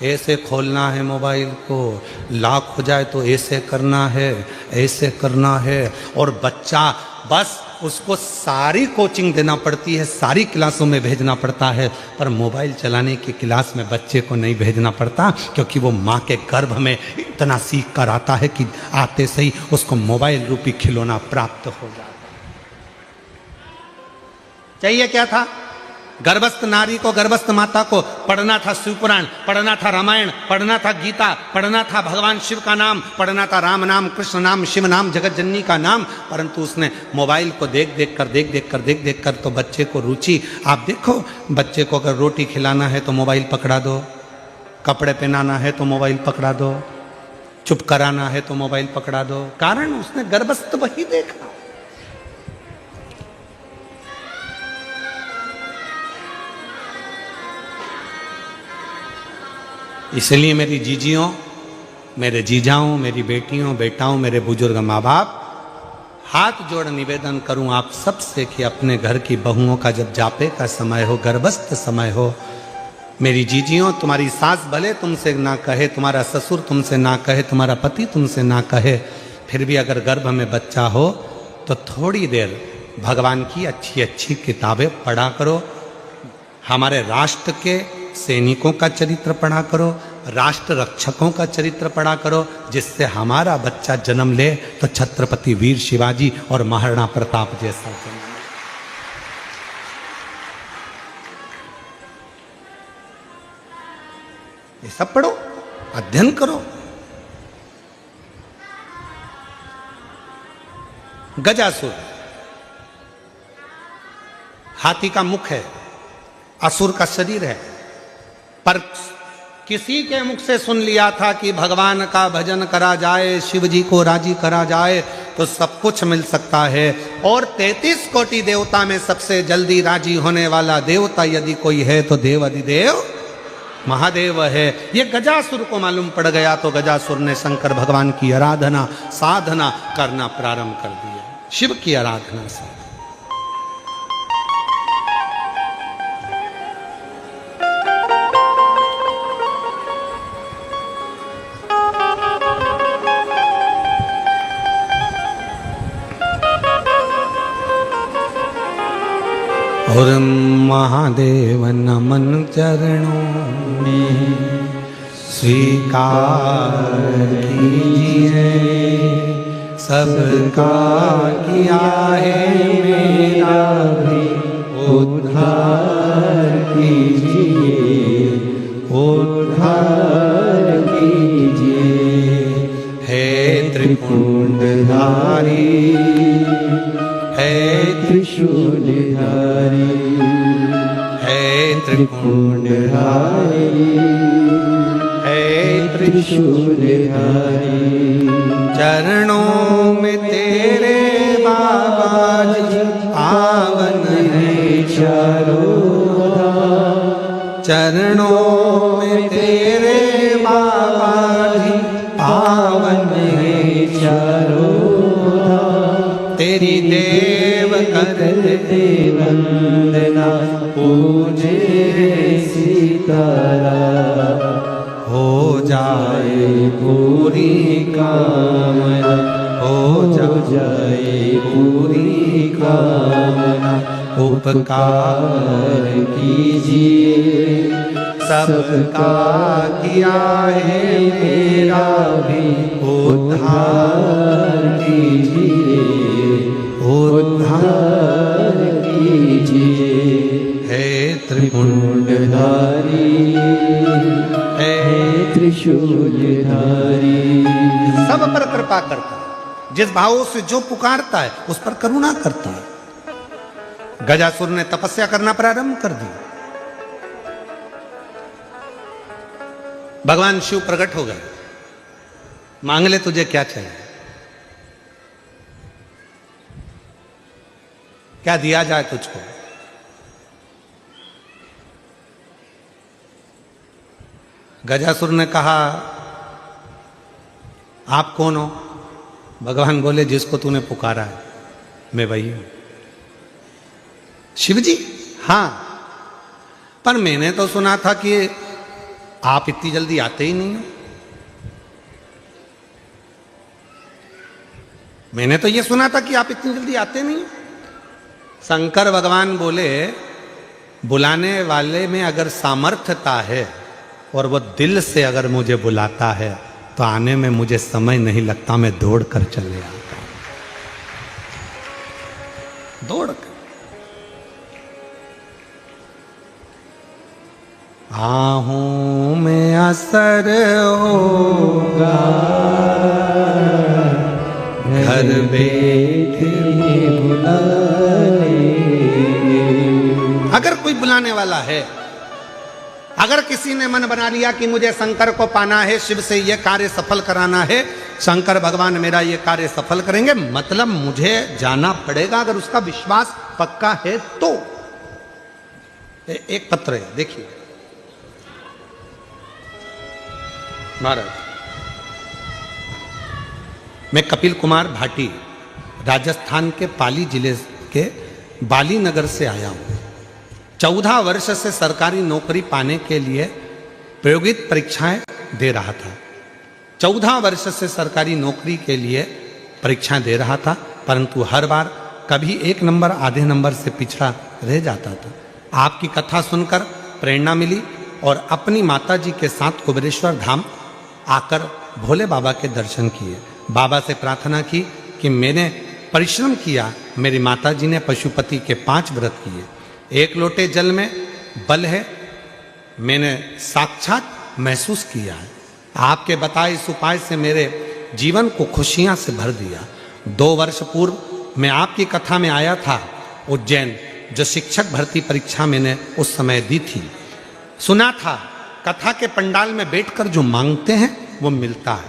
ऐसे खोलना है मोबाइल को, लॉक हो जाए तो ऐसे करना है, ऐसे करना है। और बच्चा बस उसको सारी कोचिंग देना पड़ती है, सारी क्लासों में भेजना पड़ता है, पर मोबाइल चलाने की क्लास में बच्चे को नहीं भेजना पड़ता, क्योंकि वो माँ के गर्भ में इतना सीख कर आता है कि आते से ही उसको मोबाइल रूपी खिलौना प्राप्त हो जाता है। चाहिए क्या था? गर्भस्थ नारी को, गर्भस्थ माता को पढ़ना था शिवपुराण, पढ़ना था रामायण, पढ़ना था गीता, पढ़ना था भगवान शिव का नाम, पढ़ना था राम नाम, कृष्ण नाम, शिव नाम, जगत जननी का नाम। परंतु उसने मोबाइल को देख देख कर तो बच्चे को रुचि। आप देखो, बच्चे को अगर रोटी खिलाना है तो मोबाइल पकड़ा दो, कपड़े पहनाना है तो मोबाइल पकड़ा दो, चुप कराना है तो मोबाइल पकड़ा दो। कारण उसने गर्भस्थ वही देखा। इसलिए मेरी जीजियों, मेरे जीजाओं, मेरी बेटियों, बेटाओं, मेरे बुजुर्ग माँ बाप, हाथ जोड़ निवेदन करूं आप सबसे कि अपने घर की बहुओं का जब जापे का समय हो, गर्भस्थ समय हो, मेरी जीजियों, तुम्हारी सास भले तुमसे ना कहे, तुम्हारा ससुर तुमसे ना कहे, तुम्हारा पति तुमसे ना कहे, फिर भी अगर गर्भ में बच्चा हो तो थोड़ी देर भगवान की अच्छी अच्छी किताबें पढ़ा करो। हमारे राष्ट्र के सैनिकों का चरित्र पढ़ा करो, राष्ट्र रक्षकों का चरित्र पढ़ा करो, जिससे हमारा बच्चा जन्म ले तो छत्रपति वीर शिवाजी और महाराणा प्रताप जैसा जन्म। ये सब पढ़ो, अध्ययन करो। गजासुर हाथी का मुख है, असुर का शरीर है, पर किसी के मुख से सुन लिया था कि भगवान का भजन करा जाए, शिव जी को राजी करा जाए तो सब कुछ मिल सकता है। और 33 कोटि देवता में सबसे जल्दी राजी होने वाला देवता यदि कोई है तो देव अधिदेव महादेव है। ये गजासुर को मालूम पड़ गया तो गजासुर ने शंकर भगवान की आराधना साधना करना प्रारंभ कर दिया, शिव की आराधना से। और महादेव नमन चरणों में स्वीकार कीजिए, सबका किया है मेरा भी उद्धार कीजिए, उद्धार कीजिए। हे त्रिपुंडधारी, हे त्रिशूलधारी, हे त्रिपुंडधारी, हे त्रिशूलधारी। चरणों में तेरे बाबा जी पावन है चारों धाम, चरणों में तेरे बाबा जी पावन है चारों धाम। तेरी देव करते वंदना, पूजे सीतारा, हो जाए पूरी कामना, हो जाए पूरी कामना। उपकार कीजिए, सबका किया है मेरा भी उद्धार कीजिए, उद्धार कीजिए। हे त्रिपुंडधारी, हे त्रिशूलधारी। सब पर कृपा करता है, जिस भावों से जो पुकारता है उस पर करुणा करता है। गजासुर ने तपस्या करना प्रारंभ कर दी। भगवान शिव प्रकट हो गए, मांग ले तुझे क्या चाहिए, क्या दिया जाए तुझको। गजासुर ने कहा आप कौन हो? भगवान बोले जिसको तूने पुकारा है मैं वही हूं। शिव जी हाँ, पर मैंने तो सुना था कि आप इतनी जल्दी आते ही नहीं हो। मैंने तो ये सुना था कि आप इतनी जल्दी आते नहीं हो। शंकर भगवान बोले, बुलाने वाले में अगर सामर्थ्यता है और वो दिल से अगर मुझे बुलाता है तो आने में मुझे समय नहीं लगता, मैं दौड़ कर चले आता हूं, दौड़ कर। आहूं में असर होगा, घर बैठे अगर कोई बुलाने वाला है, अगर किसी ने मन बना लिया कि मुझे शंकर को पाना है, शिव से यह कार्य सफल कराना है, शंकर भगवान मेरा यह कार्य सफल करेंगे, मतलब मुझे जाना पड़ेगा। अगर उसका विश्वास पक्का है तो एक पत्र है, देखिए महाराज। मैं कपिल कुमार भाटी राजस्थान के पाली जिले के बाली नगर से आया हूं। 14 वर्ष से सरकारी नौकरी पाने के लिए प्रायोगिक परीक्षाएं दे रहा था। 14 वर्ष से सरकारी नौकरी के लिए परीक्षाएं दे रहा था, परंतु हर बार कभी 1 नंबर आधे नंबर से पिछड़ा रह जाता था। आपकी कथा सुनकर प्रेरणा मिली और अपनी माता जी के साथ कुबेरेश्वर धाम आकर भोले बाबा के दर्शन किए। बाबा से प्रार्थना की कि मैंने परिश्रम किया, मेरी माता जी ने पशुपति के 5 व्रत किए, 1 लोटे जल में बल है, मैंने साक्षात महसूस किया है। आपके बताए इस उपाय से मेरे जीवन को खुशियां से भर दिया। 2 वर्ष पूर्व मैं आपकी कथा में आया था उज्जैन, जो शिक्षक भर्ती परीक्षा मैंने उस समय दी थी। सुना था कथा के पंडाल में बैठकर जो मांगते हैं वो मिलता है।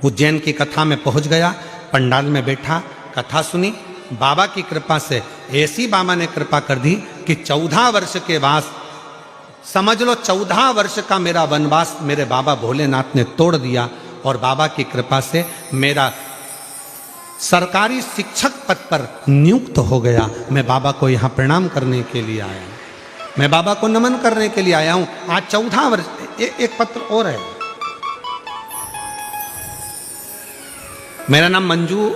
उज्जैन की कथा में पहुंच गया, पंडाल में बैठा, कथा सुनी। बाबा की कृपा से ऐसी बाबा ने कृपा कर दी कि 14 वर्ष के बाद, समझ लो 14 वर्ष का मेरा वनवास मेरे बाबा भोलेनाथ ने तोड़ दिया और बाबा की कृपा से मेरा सरकारी शिक्षक पद पर नियुक्त हो गया। मैं बाबा को यहाँ प्रणाम करने के लिए आया हूँ, मैं बाबा को नमन करने के लिए आया हूँ। आज 14 वर्ष। एक पत्र और है। मेरा नाम मंजू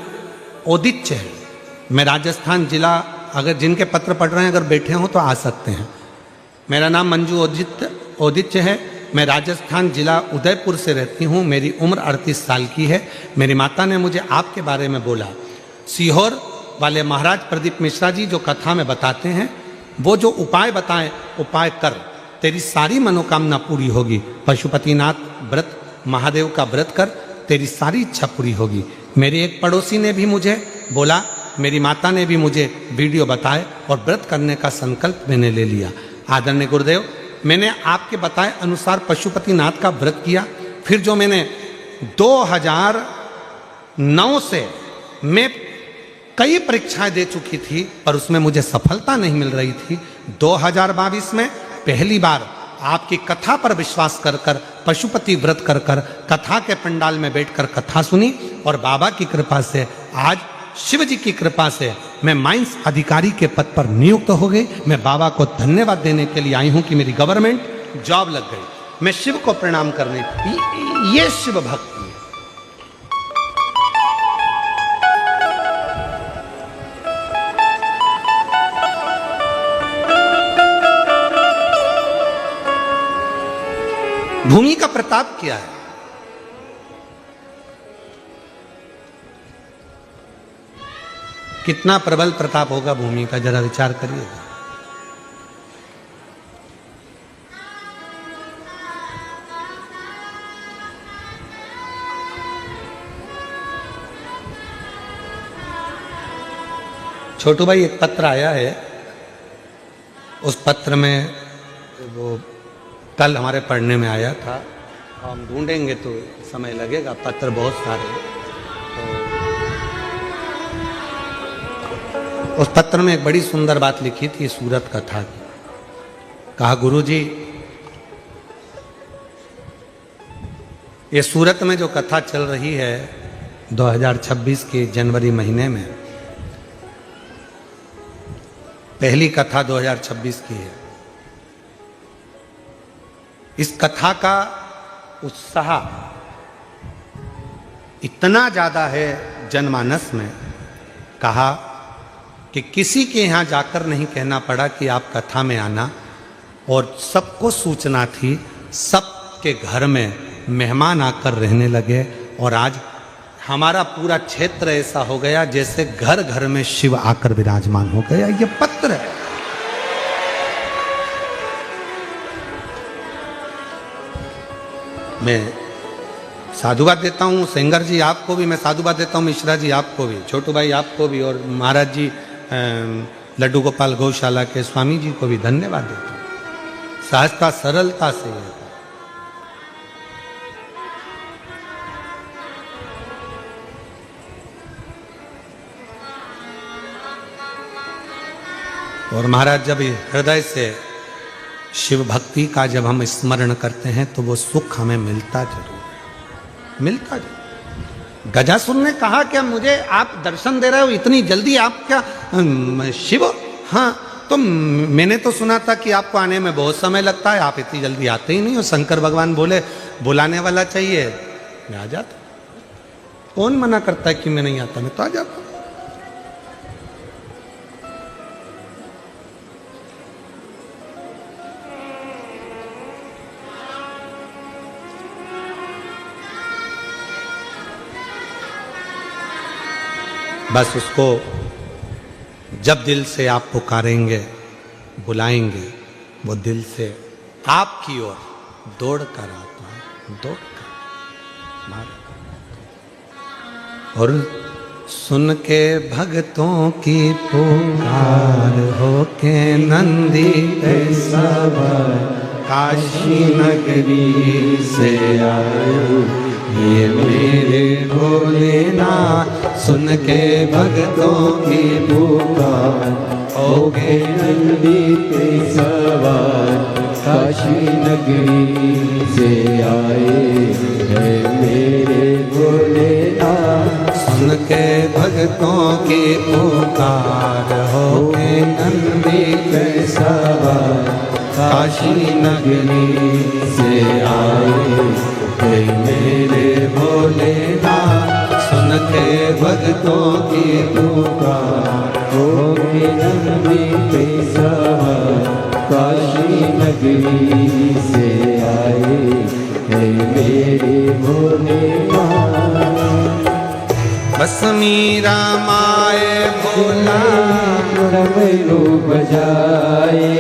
ओदिच्य है, मैं राजस्थान जिला, अगर जिनके पत्र पढ़ रहे हैं अगर बैठे हो तो आ सकते हैं। मेरा नाम मंजू ओदिच्य है, मैं राजस्थान जिला उदयपुर से रहती हूँ। मेरी उम्र 38 साल की है। मेरी माता ने मुझे आपके बारे में बोला। सीहोर वाले महाराज प्रदीप मिश्रा जी जो कथा में बताते हैं, वो जो उपाय बताएं, उपाय कर, तेरी सारी मनोकामना पूरी होगी। पशुपतिनाथ व्रत, महादेव का व्रत कर, तेरी सारी इच्छा पूरी होगी। मेरे एक पड़ोसी ने भी मुझे बोला, मेरी माता ने भी मुझे वीडियो बताए और व्रत करने का संकल्प मैंने ले लिया। आदरणीय गुरुदेव, मैंने आपके बताए अनुसार पशुपतिनाथ का व्रत किया। फिर जो मैंने 2009 से मैं कई परीक्षाएं दे चुकी थी पर उसमें मुझे सफलता नहीं मिल रही थी। 2022 में पहली बार आपकी कथा पर विश्वास कर कर पशुपति व्रत कर कर कथा के पंडाल में बैठकर कथा सुनी और बाबा की कृपा से आज शिव जी की कृपा से मैं माइंस अधिकारी के पद पर नियुक्त हो गई। मैं बाबा को धन्यवाद देने के लिए आई हूं कि मेरी गवर्नमेंट जॉब लग गई। मैं शिव को प्रणाम करने, ये शिव भक्ति है। भूमि का प्रताप क्या है? कितना प्रबल प्रताप होगा भूमि का, जरा विचार करिएगा। छोटू भाई, एक पत्र आया है, उस पत्र में वो कल हमारे पढ़ने में आया था, हम ढूंढेंगे तो समय लगेगा, पत्र बहुत सारे हैं। तो उस पत्र में एक बड़ी सुंदर बात लिखी थी सूरत कथा की। कहा, गुरुजी, ये सूरत में जो कथा चल रही है 2026 के जनवरी महीने में, पहली कथा 2026 की है। इस कथा का उत्साह इतना ज़्यादा है जनमानस में, कहा कि किसी के यहाँ जाकर नहीं कहना पड़ा कि आप कथा में आना, और सबको सूचना थी, सबके घर में मेहमान आकर रहने लगे। और आज हमारा पूरा क्षेत्र ऐसा हो गया जैसे घर घर में शिव आकर विराजमान हो गया। ये पत्र है। मैं साधुवाद देता हूँ सेंगर जी आपको भी, मैं साधुवाद देता हूँ मिश्रा जी आपको भी, छोटू भाई आपको भी, और महाराज जी लड्डू गोपाल गौशाला के स्वामी जी को भी धन्यवाद देता हूँ। सहजता सरलता से है। और महाराज जब हृदय से शिव भक्ति का जब हम स्मरण करते हैं तो वो सुख हमें मिलता जरूर है, मिलता जरूर। गजासुर ने कहा कि मुझे आप दर्शन दे रहे हो इतनी जल्दी, आप क्या शिव? हाँ, तो मैंने तो सुना था कि आपको आने में बहुत समय लगता है, आप इतनी जल्दी आते ही नहीं हो। शंकर भगवान बोले बुलाने वाला चाहिए, मैं आ जाता। कौन मना करता है कि मैं नहीं आता, मैं तो आ जाता। बस उसको जब दिल से आप पुकारेंगे, बुलाएंगे, वो दिल से आपकी ओर दौड़ कर आता है, दौड़ कर। और सुन के भक्तों की पुकार हो के नंदी सवार काशी नगरी से आयो, ये मेरे भोलेनाथ। सुन के भक्तों की पुकार हो के नंदी पे सवार काशी नगरी से आए है मेरे भोलेनाथ। सुन के भक्तों की पुकार हो के नंदी पे सवार काशी नगरी से आए हे मेरे भोलेनाथ। सुन के भक्तों की पुकार हो के नंदी पे सवार काशी नगरी से आए हे मेरे भोलेनाथ। बस मीरा माए भोला डमरू बजाए,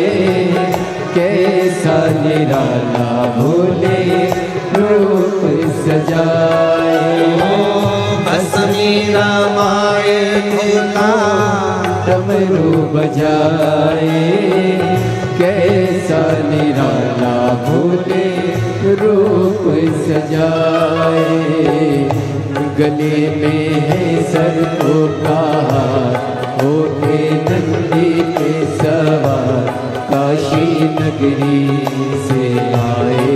कैसा निराला भोले रूप सजाए। बस मीरा माए भोला डमरू बजाए, कैसा निराला भोले रूप सजाए। गले में है सर्पों का हार, होके नंदी पे सवार काशी नगरी से आए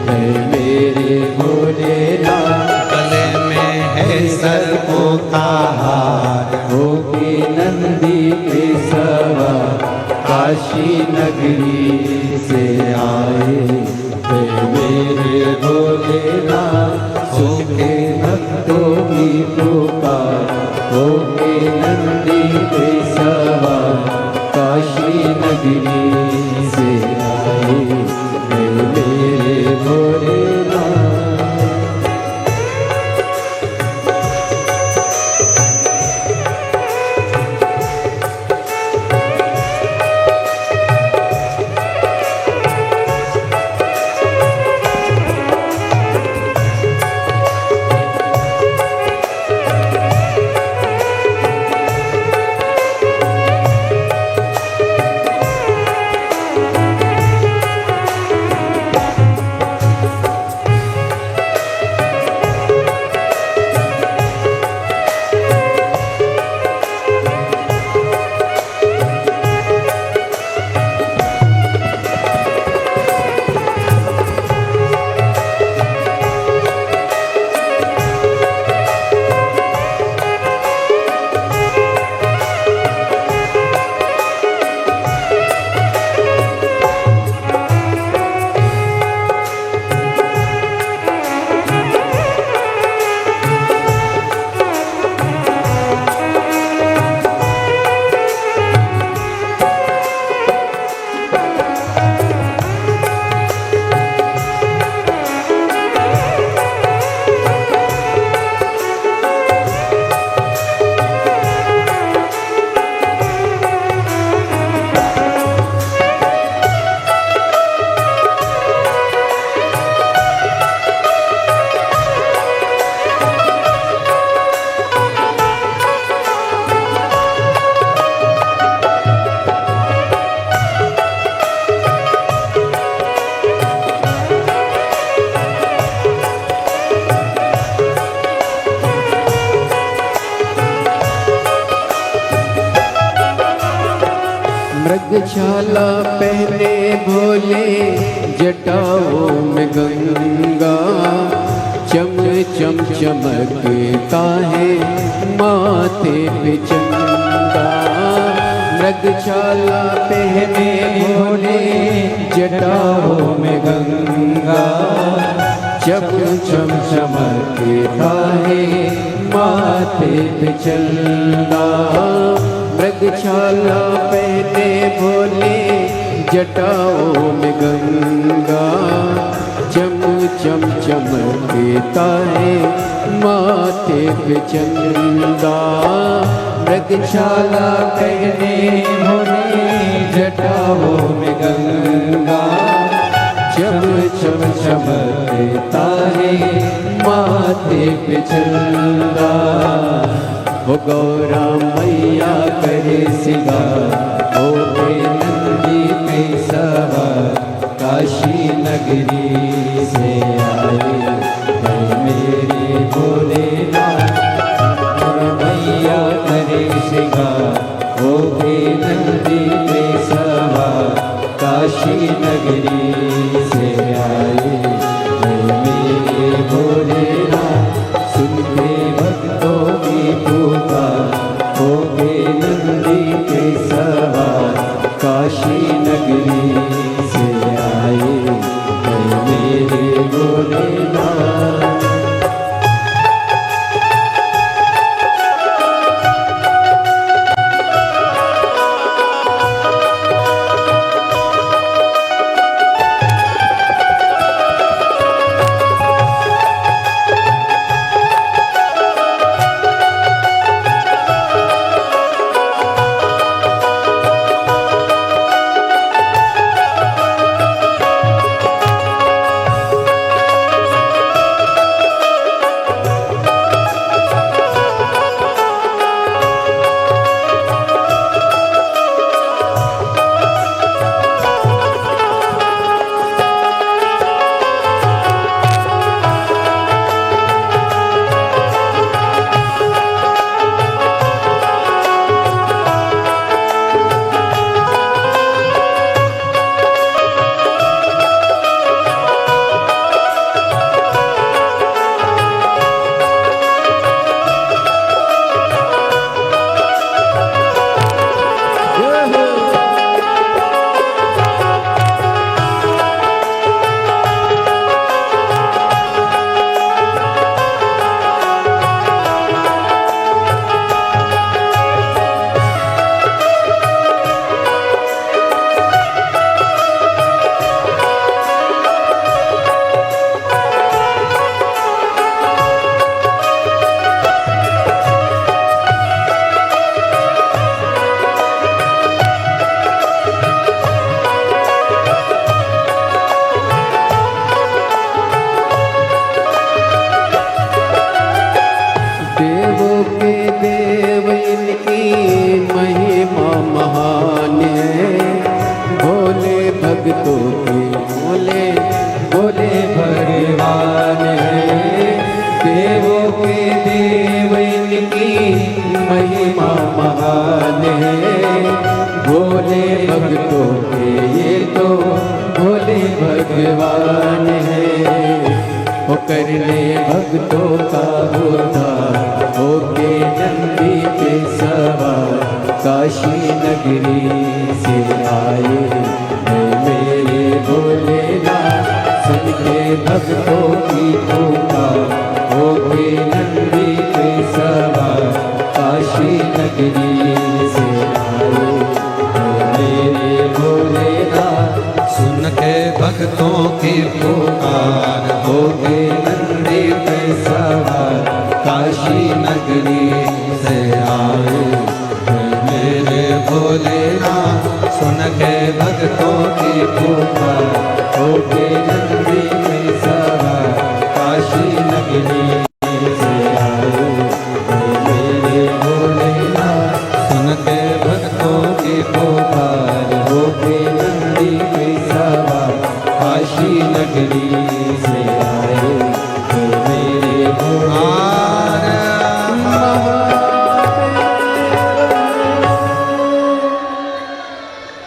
है मेरे भोलेनाथ। गले में है सर्पों का हार होके नंदी पे सवार काशी नगरी से आए है मेरे भोलेनाथ। होके भक्तों की पुकार होके नंदी पे सवार काशी नगरी से आए है मेरे भोलेनाथ। मृगशाला पहने भोले जटाओं में गंगा चम चम चमकता है माथे पे चंदा। मृगशाला पहने भोले जटाओं में गंगा चम चम चमकता है माथे पे चंदा। मृगशाला पहने भोले जटाओं में गंगा चम चम चमकता है माथे पे चंदा। मृगशाला पहने भोले जटाओं में गंगा चम चम चमकता है माथे पे चंदा। वो गौरा मैया करे सिंगार हो के नंदी पे सवार काशी नगरी से आए है मेरे भोलेनाथ। मैया करे सिंगार हो के नंदी पे सवार काशी नगरी से आए है मेरे भोलेनाथ। सुनते भक्तों की पुकार हो के नंदी पे सवार काशी नगरी से आए है मेरे भोलेनाथ। भक्तों के भोले भोले भगवान है। देवों के देव इनकी महिमा महान है। भोले भक्तों के ये तो भोले भगवान है। वो करने भक्तों का उद्धार होके नंदी पे सवार काशी नगरी से आए हैं मेरे भोलेनाथ। सुन के भक्तों की पुकार होके नंदी पे सवार काशी नगरी से आए हैं मेरे भोलेनाथ। सुन के भक्तों की पुकार होके नंदी पे सवार काशी नगरी से आए हैं मेरे भोलेनाथ। सुन के भक्तों की पुकार होके नंदी पे सवार काशी नगरी से आए हैं मेरे भोलेनाथ। सुन के भक्तों की पुकार होके नंदी पे सवार काशी नगरी से